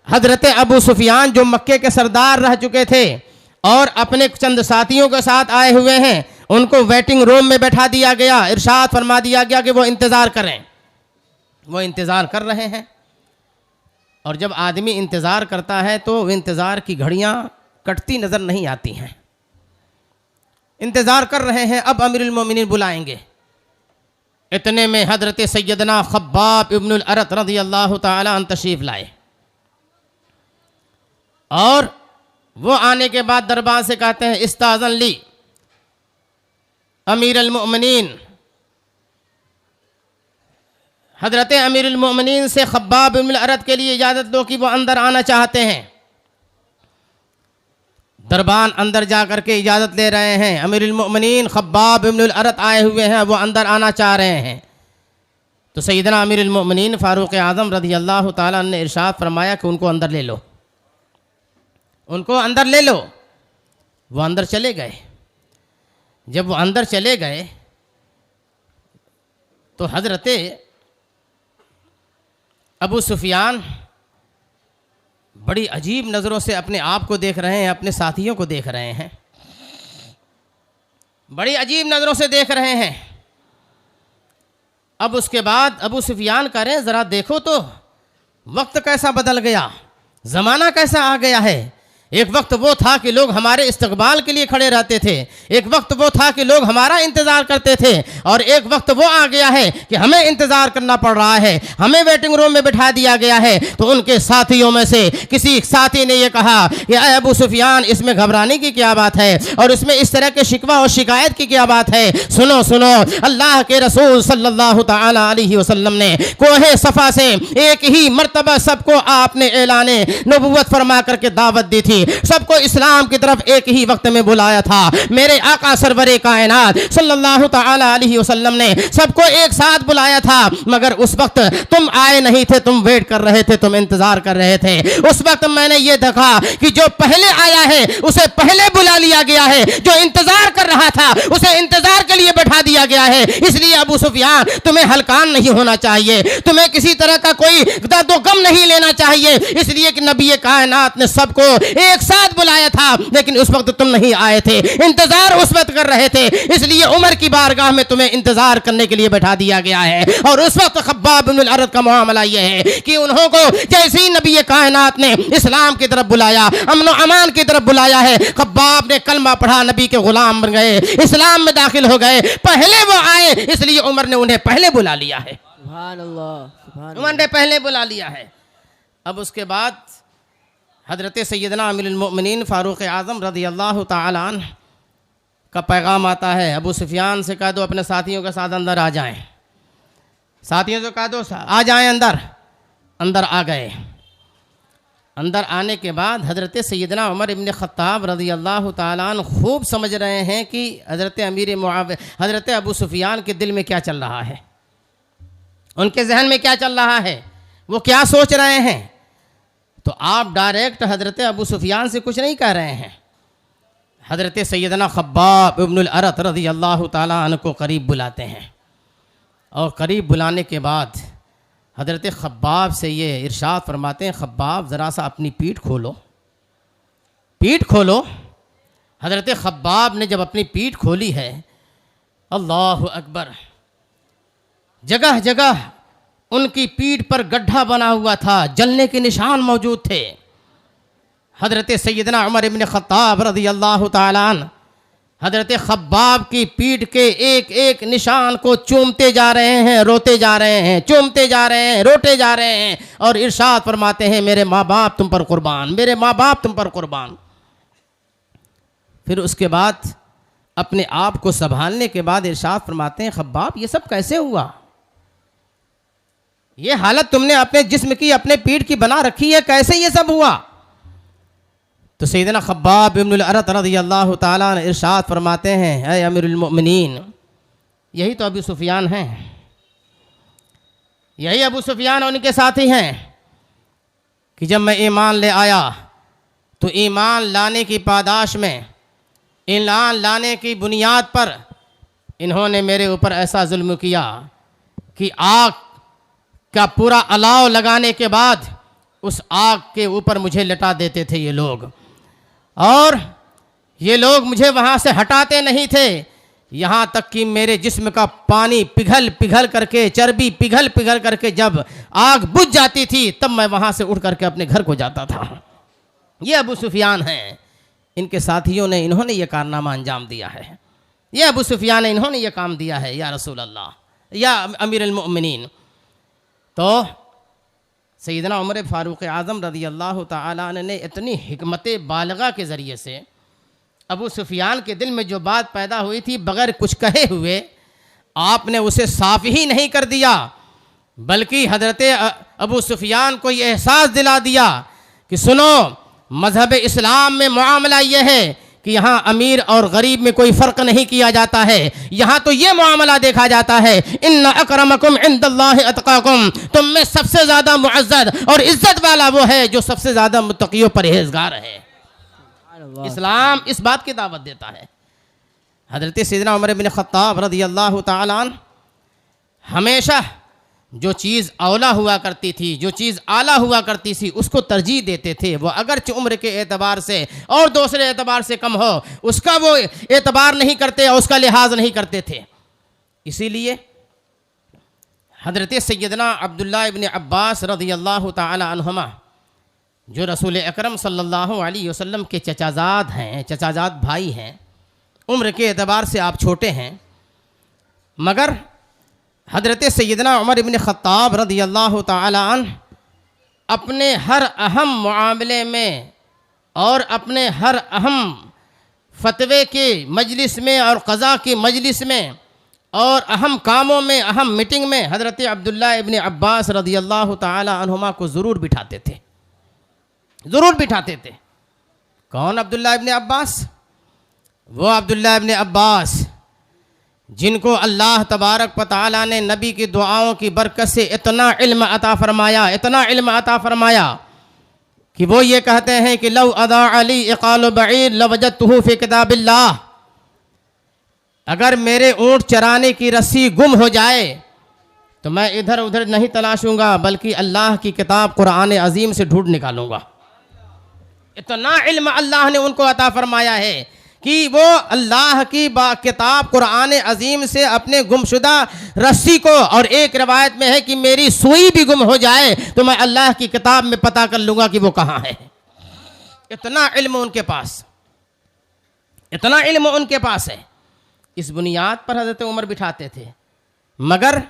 हज़रत अबू सुफियान जो मक्के के सरदार रह चुके थे और अपने चंद साथियों के साथ आए हुए हैं, उनको वेटिंग रूम में बैठा दिया गया, इरशाद फरमा दिया गया कि वो इंतज़ार करें। वो इंतज़ार कर रहे हैं, और जब आदमी इंतज़ार करता है तो इंतज़ार की घड़ियाँ कटती नज़र नहीं आती हैं। इंतज़ार कर रहे हैं, अब अमीरुल मोमिनीन बुलाएंगे। इतने में हज़रत सैयदना खब्बाब इब्नुल अरत रज़ियल्लाहु ताला अन्हु तशरीफ़ लाए और वो आने के बाद दरबार से कहते हैं इस्ताज़न ली अमीरुल मोमिनीन, हज़रत अमीरुल मोमिनीन से खब्बाब इब्नुल अरत के लिए इजाज़त दो कि वो अंदर आना चाहते हैं। दरबान अंदर जा कर के इजाज़त ले रहे हैं। अमीरुल मोमिनीन खब्बाब इब्नुल अरत आए हुए हैं, वो अंदर आना चाह रहे हैं। तो सैयदना अमीरुल मोमिनीन फ़ारूक़ आज़म रज़ियल्लाहु ताला ने इरशाद फरमाया कि उनको अंदर ले लो, उनको अंदर ले लो। वो अंदर चले गए। जब वो अंदर चले गए तो हज़रत अबू सुफियान बड़ी अजीब नज़रों से अपने आप को देख रहे हैं, अपने साथियों को देख रहे हैं, बड़ी अजीब नज़रों से देख रहे हैं। अब उसके बाद अबू सुफियान कह रहे हैं ज़रा देखो तो वक्त कैसा बदल गया, ज़माना कैसा आ गया है। एक वक्त वो था कि लोग हमारे इस्तकबाल के लिए खड़े रहते थे, एक वक्त वो था कि लोग हमारा इंतज़ार करते थे, और एक वक्त वो आ गया है कि हमें इंतज़ार करना पड़ रहा है, हमें वेटिंग रूम में बिठा दिया गया है। तो उनके साथियों में से किसी साथी ने यह कहा कि अबू सुफियान, इसमें घबराने की क्या बात है और इसमें इस तरह के शिकवा और शिकायत की क्या बात है। सुनो सुनो, अल्लाह के रसूल सल्लल्लाहु ताला अलैहि वसल्लम ने कोहे सफ़ा से एक ही मर्तबा सबको आपने ऐलाने नबुव्वत फरमा करके दावत दी थी, सबको इस्लाम की तरफ एक ही वक्त में बुलाया था। मेरे आका सरवरे कायनात सल्लल्लाहु ताला अलैहि वसल्लम ने सबको एक साथ बुलाया था, मगर उस वक्त तुम आए नहीं थे, तुम वेट कर रहे थे, तुम इंतजार कर रहे थे। उस वक्त मैंने ये देखा कि जो पहले आया है उसे पहले बुला लिया गया है, जो इंतजार कर रहा था उसे इंतजार के लिए बैठा दिया गया है। इसलिए अबू सुफियान, तुम्हें हलकान नहीं होना चाहिए, तुम्हें किसी तरह का कोई दर्द गम नहीं लेना चाहिए, इसलिए कि नबी कायनात ने सबको एक साथ बुलाया था, लेकिन उस वक्त तुम नहीं आए थे, इंतजार उस वक्त कर रहे थे, इसलिए उमर की बारगाह में तुम्हें इंतजार करने के लिए बैठा दिया गया है। और उस वक्त खब्बाब इब्नुल अरत का मामला यह है कि उन्हों को जैसे ही नबी कायनात ने इस्लाम की तरफ बुलाया, अमन अमान की तरफ बुलाया है, खब्बाब ने कलमा पढ़ा, नबी के गुलाम बन गए, इस्लाम में दाखिल हो गए। पहले वो आए, इसलिए उमर ने उन्हें पहले बुला लिया है, सुभान अल्लाह, उमर ने पहले बुला लिया है। अब उसके बाद हज़रत सैयदना अमीरुल मोमिनीन फ़ारूक़ आज़म रज़ियल्लाहु ताला अन्हु का पैगाम आता है, अबू सुफियान से कह दो अपने साथियों के साथ अंदर आ जाएं, साथियों से कह दो आ जाएं अंदर। अंदर आ गए। अंदर आने के बाद हज़रत सैयदना उमर इब्न ख़त्ताब रज़ियल्लाहु ताला अन्हु खूब समझ रहे हैं कि हज़रत अमीर मुआविया, हज़रत अबू सुफियान के दिल में क्या चल रहा है, उनके जहन में क्या चल रहा है, वो क्या सोच रहे हैं। तो आप डायरेक्ट हज़रत अबू सुफियान से कुछ नहीं कह रहे हैं, हज़रत सैयदना खब्बाब इब्नुल अरत रज़ियल्लाहु ताला अन्हु को करीब बुलाते हैं, और करीब बुलाने के बाद हज़रत खब्बाब से ये इरशाद फरमाते हैं, खब्बाब ज़रा सा अपनी पीठ खोलो, पीठ खोलो। हज़रत खब्बाब ने जब अपनी पीठ खोली है, अल्लाहु अकबर, जगह जगह उनकी पीठ पर गड्ढा बना हुआ था, जलने के निशान मौजूद थे। हज़रत सैयदना उमर इब्न ख़त्ताब रज़ियल्लाहु ताला अन्हु हज़रत खब्बाब की पीठ के एक एक निशान को चूमते जा रहे हैं, रोते जा रहे हैं, चूमते जा रहे हैं, रोते जा रहे हैं, और इरशाद फरमाते हैं, मेरे माँ बाप तुम पर कुर्बान, मेरे माँ बाप तुम पर कुर्बान। फिर उसके बाद अपने आप को संभालने के बाद इरशाद फरमाते हैं, खब्बाब ये सब कैसे हुआ, ये हालत तुमने अपने जिस्म की, अपने पीठ की बना रखी है, कैसे ये सब हुआ। तो सैयदना खब्बाब इब्नुल अरत रज़ियल्लाहु ताला अन्हु इरशाद फरमाते हैं, ऐ अमीरुल मोमिनीन, यही तो अबू सुफियान हैं, यही अबू सुफियान उनके साथी हैं कि जब मैं ईमान ले आया तो ईमान लाने की पादाश में, ईमान लाने की बुनियाद पर इन्होंने मेरे ऊपर ऐसा जुल्म किया कि आग का पूरा अलाव लगाने के बाद उस आग के ऊपर मुझे लटा देते थे ये लोग, और ये लोग मुझे वहाँ से हटाते नहीं थे, यहाँ तक कि मेरे जिस्म का पानी पिघल पिघल करके, चर्बी पिघल पिघल करके जब आग बुझ जाती थी तब मैं वहाँ से उठ करके अपने घर को जाता था। ये अबू सुफियान हैं, इनके साथियों ने, इन्होंने ये कारनामा अंजाम दिया है। ये अबू सुफियान ने इन्होंने ये काम दिया है या रसूल अल्लाह या अमीर अल-मोमिनीन। तो सैयदना उमर फ़ारूक आज़म रज़ी अल्लाह तआला अन्हु ने इतनी हिकमत बालगा के ज़रिए से अबू सुफियान के दिल में जो बात पैदा हुई थी, बग़ैर कुछ कहे हुए आपने उसे साफ़ ही नहीं कर दिया, बल्कि हज़रत अबू सुफियान को ये एहसास दिला दिया कि सुनो, मज़हब इस्लाम में मामला ये है कि यहाँ अमीर और गरीब में कोई फ़र्क नहीं किया जाता है। यहाँ तो ये मामला देखा जाता है, इन्ना अकरमकुम इंदल्लाहि अतकाकुम, तुम में सबसे ज़्यादा मुअज़्ज़ज़ और इज़्ज़त वाला वो है जो सबसे ज़्यादा मुत्तक़ी और परहेज़गार है। इस्लाम इस बात की दावत देता है। हज़रत सैयदना उमर बिन ख़त्ताब रज़ियल्लाहु तआला अन्हु हमेशा जो चीज़ औला हुआ करती थी, जो चीज़ आला हुआ करती थी, उसको तरजीह देते थे। वो अगरचे उम्र के एतबार से और दूसरे एतबार से कम हो, उसका वो एतबार नहीं करते और उसका लिहाज नहीं करते थे। इसीलिए हज़रत सैयदना अब्दुल्लाह इब्न अब्बास रज़ियल्लाहु तआला अन्हुमा, जो रसूल अकरम सल्लल्लाहु अलैहि वसल्लम के चचाजाद हैं, चचाजाद भाई हैं, उम्र के एतबार से आप छोटे हैं, मगर हज़रत सैयदना उमर इब्न ख़त्ताब रज़ियल्लाहु तआला अन्हु अपने हर अहम मामले में और अपने हर अहम फतवे के मजलिस में और क़ज़ा की मजलिस में और अहम कामों में, अहम मीटिंग में हज़रत अब्दुल्लाह इब्न अब्बास रज़ियल्लाहु तआला अन्हुमा को ज़रूर बिठाते थे, ज़रूर बिठाते थे। कौन अब्दुल्लाह इब्न अब्बास? वो अब्दुल्लाह इब्न अब्बास जिनको अल्लाह तबारक व तआला ने नबी की दुआओं की बरकत से इतना इल्म अता फरमाया, इतना इल्म अता फरमाया कि वो ये कहते हैं कि लव अदा अली इक़ाल बईर लवजदतहु फ़ी किताबिल्लाह, अगर मेरे ऊँट चराने की रस्सी गुम हो जाए तो मैं इधर उधर नहीं तलाशूँगा, बल्कि अल्लाह की किताब कुरान अज़ीम से ढूंढ निकालूँगा। इतना इल्म अल्लाह ने उनको अता फरमाया है कि वो अल्लाह की किताब कुरान अज़ीम से अपने गुमशुदा रस्सी को, और एक रवायत में है कि मेरी सुई भी गुम हो जाए तो मैं अल्लाह की किताब में पता कर लूँगा कि वो कहाँ है। इतना इल्म उनके पास, इतना इल्म उनके पास है। इस बुनियाद पर हज़रत उमर बिठाते थे, मगर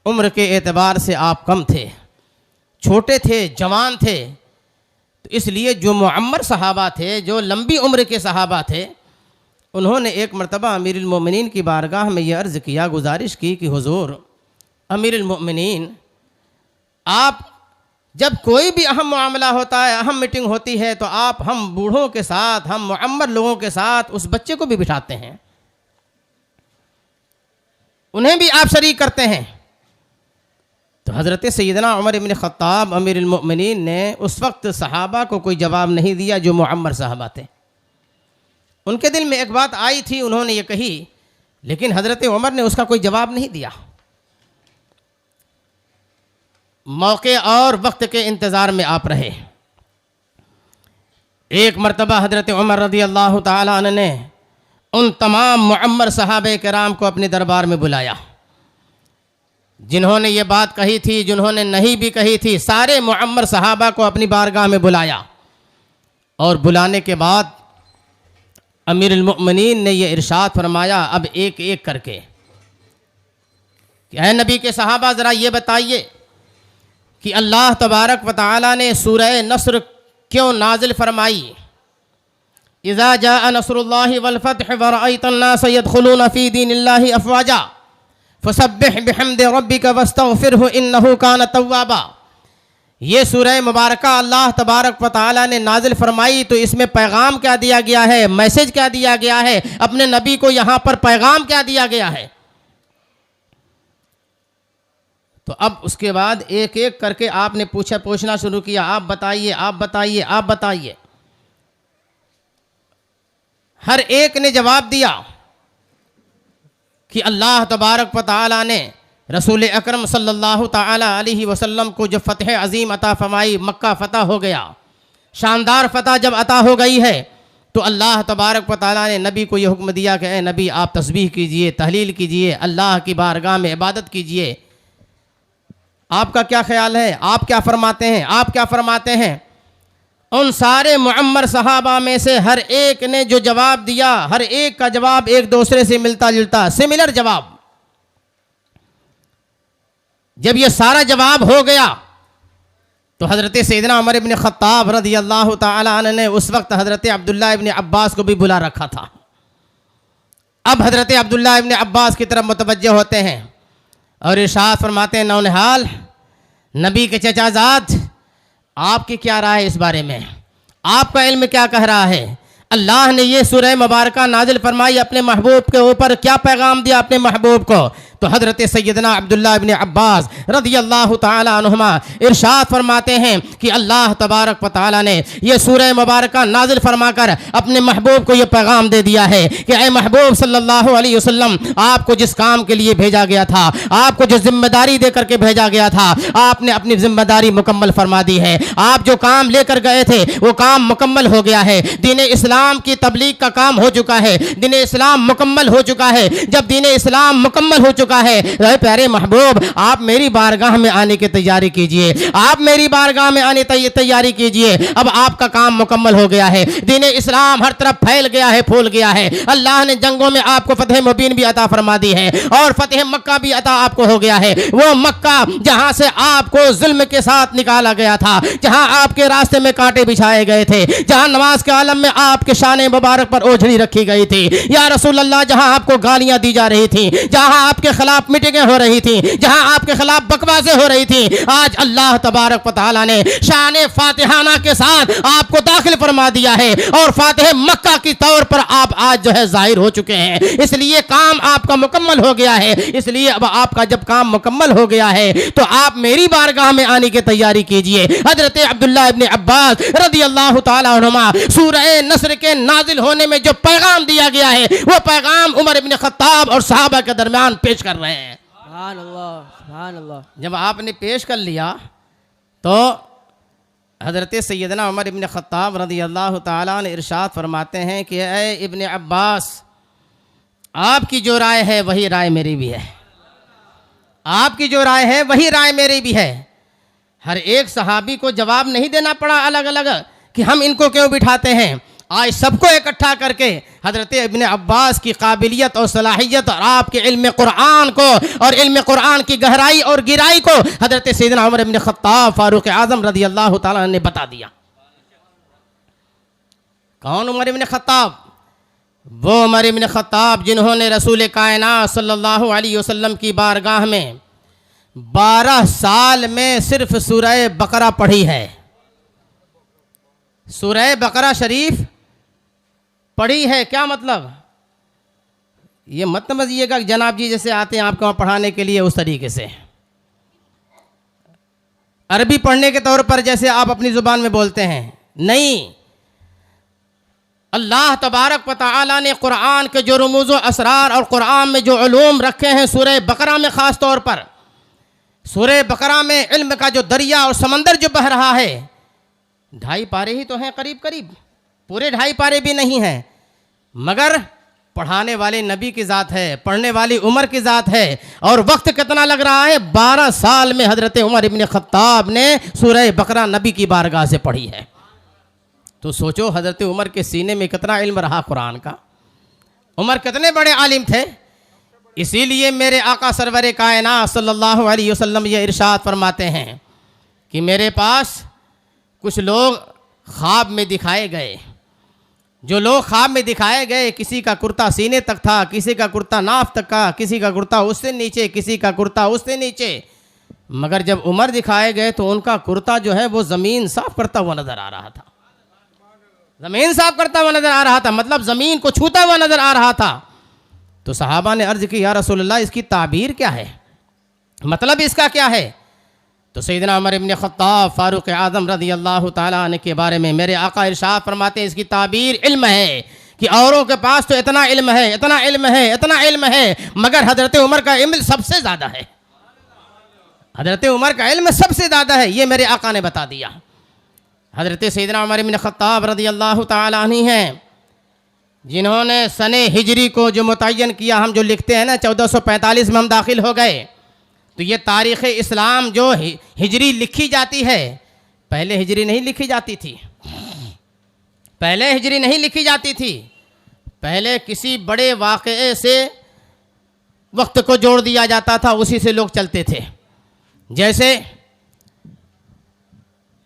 उम्र के एतबार से आप कम थे, छोटे थे, जवान थे। तो इसलिए जो मुअम्मर सहाबा थे, जो लंबी उम्र के सहाबा थे, उन्होंने एक मरतबा अमीरुल मोमिनीन की बारगाह में यह अर्ज़ किया, गुजारिश की कि हुज़ूर अमीरुल मोमिनीन, आप जब कोई भी अहम मामला होता है, अहम मीटिंग होती है, तो आप हम बूढ़ों के साथ, हम मुअम्मर लोगों के साथ उस बच्चे को भी बिठाते हैं, उन्हें भी आप शरीक करते हैं। तो हज़रत सैयदना उमर इब्न ख़त्ताब अमीरुल मोमिनीन ने उस वक्त सहाबा को कोई जवाब नहीं दिया जो मुअम्मर सहाबा थे। उनके दिल में एक बात आई थी, उन्होंने ये कही, लेकिन हज़रत उमर ने उसका कोई जवाब नहीं दिया। मौके और वक्त के इंतज़ार में आप रहे। एक मरतबा हज़रत उमर रज़ियल्लाहु तआला अन्हु ने उन तमाम मुअम्मर सहाबे किराम को अपने दरबार में बुलाया, जिन्होंने ये बात कही थी, जिन्होंने नहीं भी कही थी, सारे मुअम्मर सहाबा को अपनी बारगाह में बुलाया। और बुलाने के बाद अमीरुल मोमिनीन ने यह इरशाद फरमाया, अब एक एक करके, ऐ नबी के सहाबा ज़रा ये बताइए कि अल्लाह तबारक व तआला ने सूरह नस्र क्यों नाजिल फरमाई? इज़ा जाअ नस्रुल्लाहि वल फ़त्ह व रअयतन नास यदखुलून फ़ी दीनिल्लाहि अफ़वाजा फसब्बिह बिहम्दि रब्बिका वस्तग़फिरहु इन्नहु कान तव्वाबा। ये सूरह मुबारका अल्लाह तबारक व तआला ने नाजिल फरमाई, तो इसमें पैगाम क्या दिया गया है, मैसेज क्या दिया गया है, अपने नबी को यहाँ पर पैगाम क्या दिया गया है? तो अब उसके बाद एक एक करके आपने पूछना शुरू किया, आप बताइए, आप बताइए, आप बताइए। हर एक ने जवाब दिया कि अल्लाह तबारक व तआला ने रसूल अकरम सल्लल्लाहु तआला अलैहि वसल्लम को जब फ़तह अज़ीम अता फरमाई, मक्का फ़तह हो गया, शानदार फ़तह जब अता हो गई है, तो अल्लाह तबारक व तआला ने नबी को यह हुक्म दिया कि ए नबी, आप तस्बीह कीजिए, तहलील कीजिए, अल्लाह की बारगाह में इबादत कीजिए। आपका क्या ख्याल है? आप क्या फरमाते हैं? आप क्या फरमाते हैं? उन सारे मुअम्मर सहाबा में से हर एक ने जो जवाब दिया, हर एक का जवाब एक दूसरे से मिलता जुलता, सिमिलर जवाब। जब ये सारा जवाब हो गया तो हज़रत सैयदना उमर इब्न ख़त्ताब रज़ियल्लाहु ताला अन्हु ने उस वक्त हज़रत अब्दुल्लाह इब्न अब्बास को भी बुला रखा था। अब हज़रत अब्दुल्लाह इब्न अब्बास की तरफ मुतवज्जह होते हैं और इरशाद फरमाते हैं, नौनिहाल नबी के चचाजाद, आपकी क्या राय है इस बारे में? आपका इल्म क्या कह रहा है? अल्लाह ने ये सूरह मुबारका नाजिल फरमाई अपने महबूब के ऊपर, क्या पैगाम दिया अपने महबूब को? तो हज़रत सैयदना अब्दुल्लाह इब्न अब्बास रज़ियल्लाहु ताला अन्हुमा इरशाद फरमाते हैं कि अल्लाह तबारक व तआला ने ये सूरह मुबारका नाजिल फरमाकर अपने महबूब को ये पैगाम दे दिया है कि ऐ महबूब सल्लल्लाहु अलैहि वसल्लम, आपको जिस काम के लिए भेजा गया था, आपको जो जिम्मेदारी दे करके भेजा गया था, आपने अपनी जिम्मेदारी मुकम्मल फरमा दी है। आप जो काम लेकर गए थे वो काम मुकम्मल हो गया है। दीन इस्लाम की तबलीग का काम हो चुका है, दीन इस्लाम मुकम्मल हो चुका है। जब दीन इस्लाम मुकम्मल हो चुका है, प्यारे महबूब आप मेरी बारगाह में आने की तैयारी कीजिए, आप मेरी बारगाह में आने की तैयारी कीजिए। अब आपका काम मुकम्मल हो गया है, दीन इस्लाम हर तरफ फैल गया है, फूल गया है। अल्लाह ने जंगों में आपको फतेह मुबीन भी अता फरमा दी है और फतेह मक्का भी अता आपको हो गया है। वो मक्का जहां से आपको जुल्म के साथ निकाला गया था, जहां आपके रास्ते में कांटे बिछाए गए थे, जहां नमाज के आलम में आपके शान मुबारक पर ओझड़ी रखी गई थी या रसूल अल्लाह, जहां आपको गालियां दी जा रही थी, जहां आपके खिलाफ मीटिंगें हो रही थी, जहां आपके खिलाफ बकवासें हो रही थी, आज अल्लाह तबारक व तआला ने शान फातिहाना के साथ आपको दाखिल फरमा दिया है और फातिह मक्का की तौर पर आप आज जो है जाहिर हो चुके हैं। इसलिए काम आपका मुकम्मल हो गया है। इसलिए अब आपका जब काम मुकम्मल हो गया है तो आप मेरी बारगाह में आने की तैयारी कीजिए। हजरत अब्दुल्लाह इब्न अब्बास रज़ियल्लाहु ताला अन्हुमा सूरह नस्र के नाजिल होने में जो पैगाम दिया गया है वो पैगाम उमर इब्न ख़त्ताब और सहाबा के दरमियान पेश कर रहे हैं। सुभान अल्लाह, सुभान अल्लाह। जब आपने पेश कर लिया तो हज़रत सैयदना उमर इब्न ख़त्ताब रज़ियल्लाहु ताला ने इरशाद फरमाते हैं कि ऐ इब्न अब्बास, आपकी जो राय है वही राय मेरी भी है, आपकी जो राय है वही राय मेरी भी है। हर एक सहाबी को जवाब नहीं देना पड़ा अलग अलग कि हम इनको क्यों बिठाते हैं। आज सबको इकट्ठा करके हज़रत इब्न अब्बास की काबिलियत और सलाहियत और आपके इल्म कुरान को और इल्म कुरान की गहराई और गिराई को हज़रत सैयदना उमर इब्न ख़त्ताब फारूक आज़म रज़ियल्लाहु ताला ने बता दिया। कौन उमर इब्न ख़त्ताब? वो उमर इब्न ख़त्ताब जिन्होंने रसूल कायनात सल्लल्लाहु अलैहि वसल्लम की बारगाह में 12 साल में सिर्फ सूरह बकरा पढ़ी है। सूरह बकरा शरीफ पढ़ी है। क्या मतलब? ये मत समझिएगा कि जनाब जी जैसे आते हैं आपके वहाँ पढ़ाने के लिए उस तरीके से, अरबी पढ़ने के तौर पर जैसे आप अपनी ज़ुबान में बोलते हैं, नहीं। अल्लाह तबारक व तआला ने कुरान के जो रमूज़ व असरार और कुरान में जो उलूम रखे हैं सूरह बकरा में ख़ास तौर पर, सूरह बकरा में इल्म का जो दरिया और समंदर जो बह रहा है, 2.5 पारे ही तो हैं, करीब करीब, पूरे 2.5 पारे भी नहीं हैं, मगर पढ़ाने वाले नबी की ज़ात है, पढ़ने वाली उमर की ज़ात है। और वक्त कितना लग रहा है? 12 साल में हज़रत उमर इब्न ख़त्ताब ने सूरह बकरा नबी की बारगाह से पढ़ी है। तो सोचो हज़रत उमर के सीने में कितना इल्म रहा कुरान का। उमर कितने बड़े आलिम थे। इसीलिए मेरे आका सरवर कायनात सल्लल्लाहु अलैहि वसल्लम ये इरशाद फरमाते हैं कि मेरे पास कुछ लोग ख्वाब में दिखाए गए। जो लोग ख्वाब में दिखाए गए, किसी का कुर्ता सीने तक था, किसी का कुर्ता नाफ तक का, किसी का कुर्ता उससे नीचे, किसी का कुर्ता उससे नीचे, मगर जब उमर दिखाए गए तो उनका कुर्ता जो है वो ज़मीन साफ करता हुआ नज़र आ रहा था। ज़मीन साफ करता हुआ नज़र आ रहा था, मतलब ज़मीन को छूता हुआ नज़र आ रहा था। तो सहाबा ने अर्ज़ की, या रसूलल्लाह इसकी ताबीर क्या है, मतलब इसका क्या है? तो सैयदना उमर इब्न ख़त्ताब फारूक आज़म रज़ियल्लाहु ताला अन्हु के बारे में मेरे आका इरशाद फरमाते हैं, इसकी ताबीर इल्म है कि औरों के पास तो इतना इल्म है, इतना इल्म है, इतना इल्म है, मगर हज़रत उमर का इल्म सबसे ज़्यादा है। हज़रत उमर का इल्म सबसे ज़्यादा है, ये मेरे आका ने बता दिया। हज़रत सैयदना उमर इब्न ख़त्ताब रज़ियल्लाहु ताला अन्हु हैं जिन्होंने सने हिजरी को जो मुतय्यन किया। हम जो लिखते हैं ना 1445 में हम दाखिल हो गए, तो ये तारीख़ इस्लाम जो हिजरी लिखी जाती है, पहले हिजरी नहीं लिखी जाती थी। पहले हिजरी नहीं लिखी जाती थी, पहले किसी बड़े वाक़े से वक्त को जोड़ दिया जाता था, उसी से लोग चलते थे। जैसे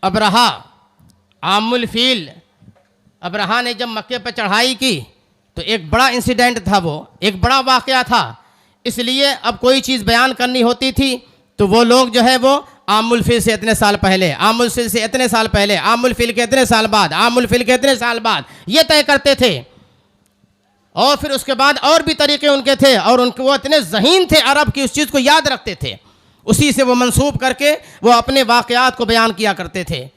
अबरहा आमुल फील, अबरहा ने जब मक्के पर चढ़ाई की तो एक बड़ा इंसिडेंट था, वो एक बड़ा वाक़या था, इसलिए अब कोई चीज़ बयान करनी होती थी तो वो लोग जो है वो आमुल फील से इतने साल पहले, आमुल फील से इतने साल पहले, आमुल फील के इतने साल बाद, आमुल फील के इतने साल बाद ये तय करते थे। और फिर उसके बाद और भी तरीके उनके थे, और उनके वो इतने ज़हीन थे अरब की, उस चीज़ को याद रखते थे, उसी से वो मंसूब करके वो अपने वाक़यात को बयान किया करते थे।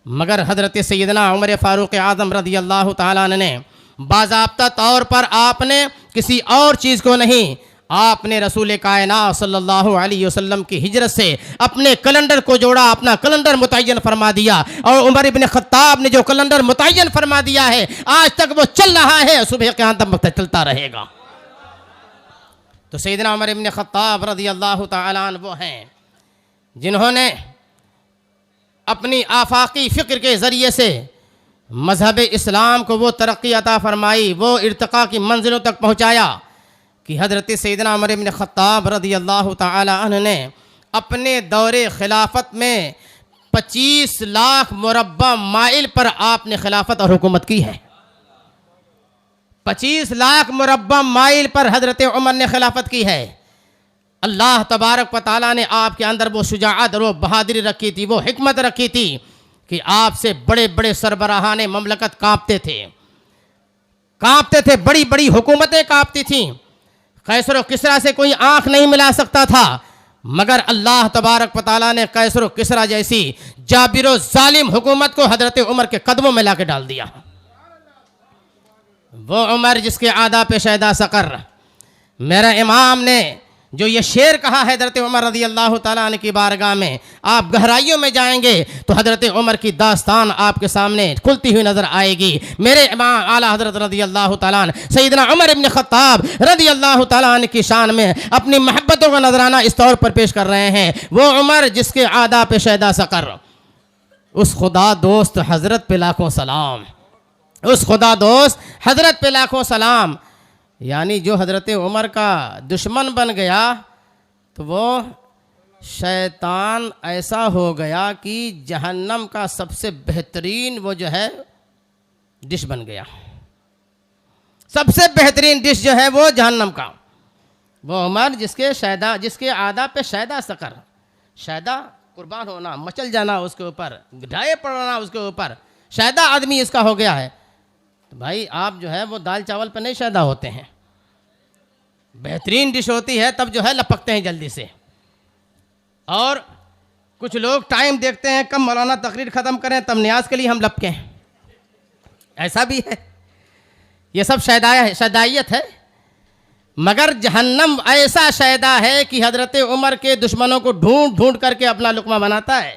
मगर हज़रत सैयदना उमर फ़ारूक़ आज़म रज़ियल्लाहु ताला अन्हु ने बाज़ाब्ता तौर पर आपने किसी और चीज़ को नहीं, आपने रसूल कायनात सल्लल्लाहु अलैहि वसल्लम की हिजरत से अपने कैलेंडर को जोड़ा, अपना कैलेंडर मुतय्यन फरमा दिया। और उमर इब्न ख़त्ताब ने जो कैलेंडर मुतय्यन फरमा दिया है आज तक वो चल रहा है, सुबह क़यामत तक चलता रहेगा। तो सैयदना उमर इब्न ख़त्ताब रज़ियल्लाहु ताला अन्हु वो हैं जिन्होंने अपनी आफाकी फ़िक्र के ज़रिए से मज़हब इस्लाम को वो तरक्की अता फरमाई, वो इर्तिक़ा की मंजिलों तक पहुँचाया कि हज़रत सैयदना उमर इब्न ख़त्ताब रज़ियल्लाहु ताला अन्हु ने अपने दौरे खिलाफत में 25 लाख मुरब्बा माइल पर आपने खिलाफत और हुकूमत की है। 25 लाख मुरब्बा माइल पर हज़रत उमर ने खिलाफत की है। अल्लाह तबारक व तआला ने आपके अंदर वो शुजाअत और वो बहादुरी रखी थी, वो हिकमत रखी थी कि आपसे बड़े बड़े सरबराहाने ममलकत कांपते थे, बड़ी बड़ी हुकूमतें कांपती थीं। कैसर व किसरा से कोई आंख नहीं मिला सकता था, मगर अल्लाह तबारक व तआला ने कैसर व किसरा जैसी जाबिर व जालिम हुकूमत को हज़रत उमर के कदमों में लाके डाल दिया। वो उमर जिसके आदा पे शैदा सकर, मेरा इमाम ने जो ये शेर कहा है हज़रत उमर रज़ियल्लाहु ताला अन्हु की बारगाह में, आप गहराइयों में जाएंगे तो हज़रत उमर की दास्तान आपके सामने खुलती हुई नज़र आएगी। मेरे इमाम आला हज़रत रज़ियल्लाहु ताला अन्हु सैयदना उमर इब्न ख़त्ताब रज़ियल्लाहु ताला अन्हु की शान में अपनी महब्बतों का नजराना इस तौर पर पेश कर रहे हैं। वो उमर जिसके आदा पे शैदा सकर, उस खुदा दोस्त हज़रत पे लाखों सलाम, उस खुदा दोस्त हज़रत पे लाखों सलाम। यानी जो हज़रत उमर का दुश्मन बन गया तो वो शैतान ऐसा हो गया कि जहन्नम का सबसे बेहतरीन वो जो है डिश बन गया। सबसे बेहतरीन डिश जो है वो जहन्नम का, वो उमर जिसके आदा पे शैदा सकर, शैदा कुर्बान होना, मचल जाना उसके ऊपर, ढाए पड़ना उसके ऊपर, शैदा आदमी इसका हो गया है। तो भाई आप जो है वो दाल चावल पे नहीं शैदा होते हैं, बेहतरीन डिश होती है तब जो है लपकते हैं जल्दी से। और कुछ लोग टाइम देखते हैं कब मौलाना तकरीर ख़त्म करें तब न्याज के लिए हम लपकें, ऐसा भी है। ये सब शैदाइयत है। मगर जहन्नम ऐसा शैदा है कि हज़रत उमर के दुश्मनों को ढूंढ ढूंढ करके अपना लुक़मा बनाता है।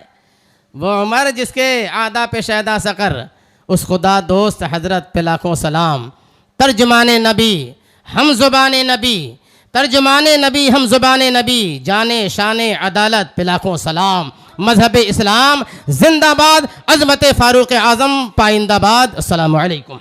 वो उमर जिसके आदा पे शैदा सकर, उस खुदा दोस्त हज़रत पे लाखों सलाम। तर्जुमाने नबी हम ज़ुबाने नबी, तर्जुमाने नबी हम ज़ुबाने नबी, जाने शाने अदालत पे लाखों सलाम। मज़हब इस्लाम जिंदाबाद, अज़मत फ़ारूक़ आज़म पाइंदाबाद। अस्सलामु अलैकुम।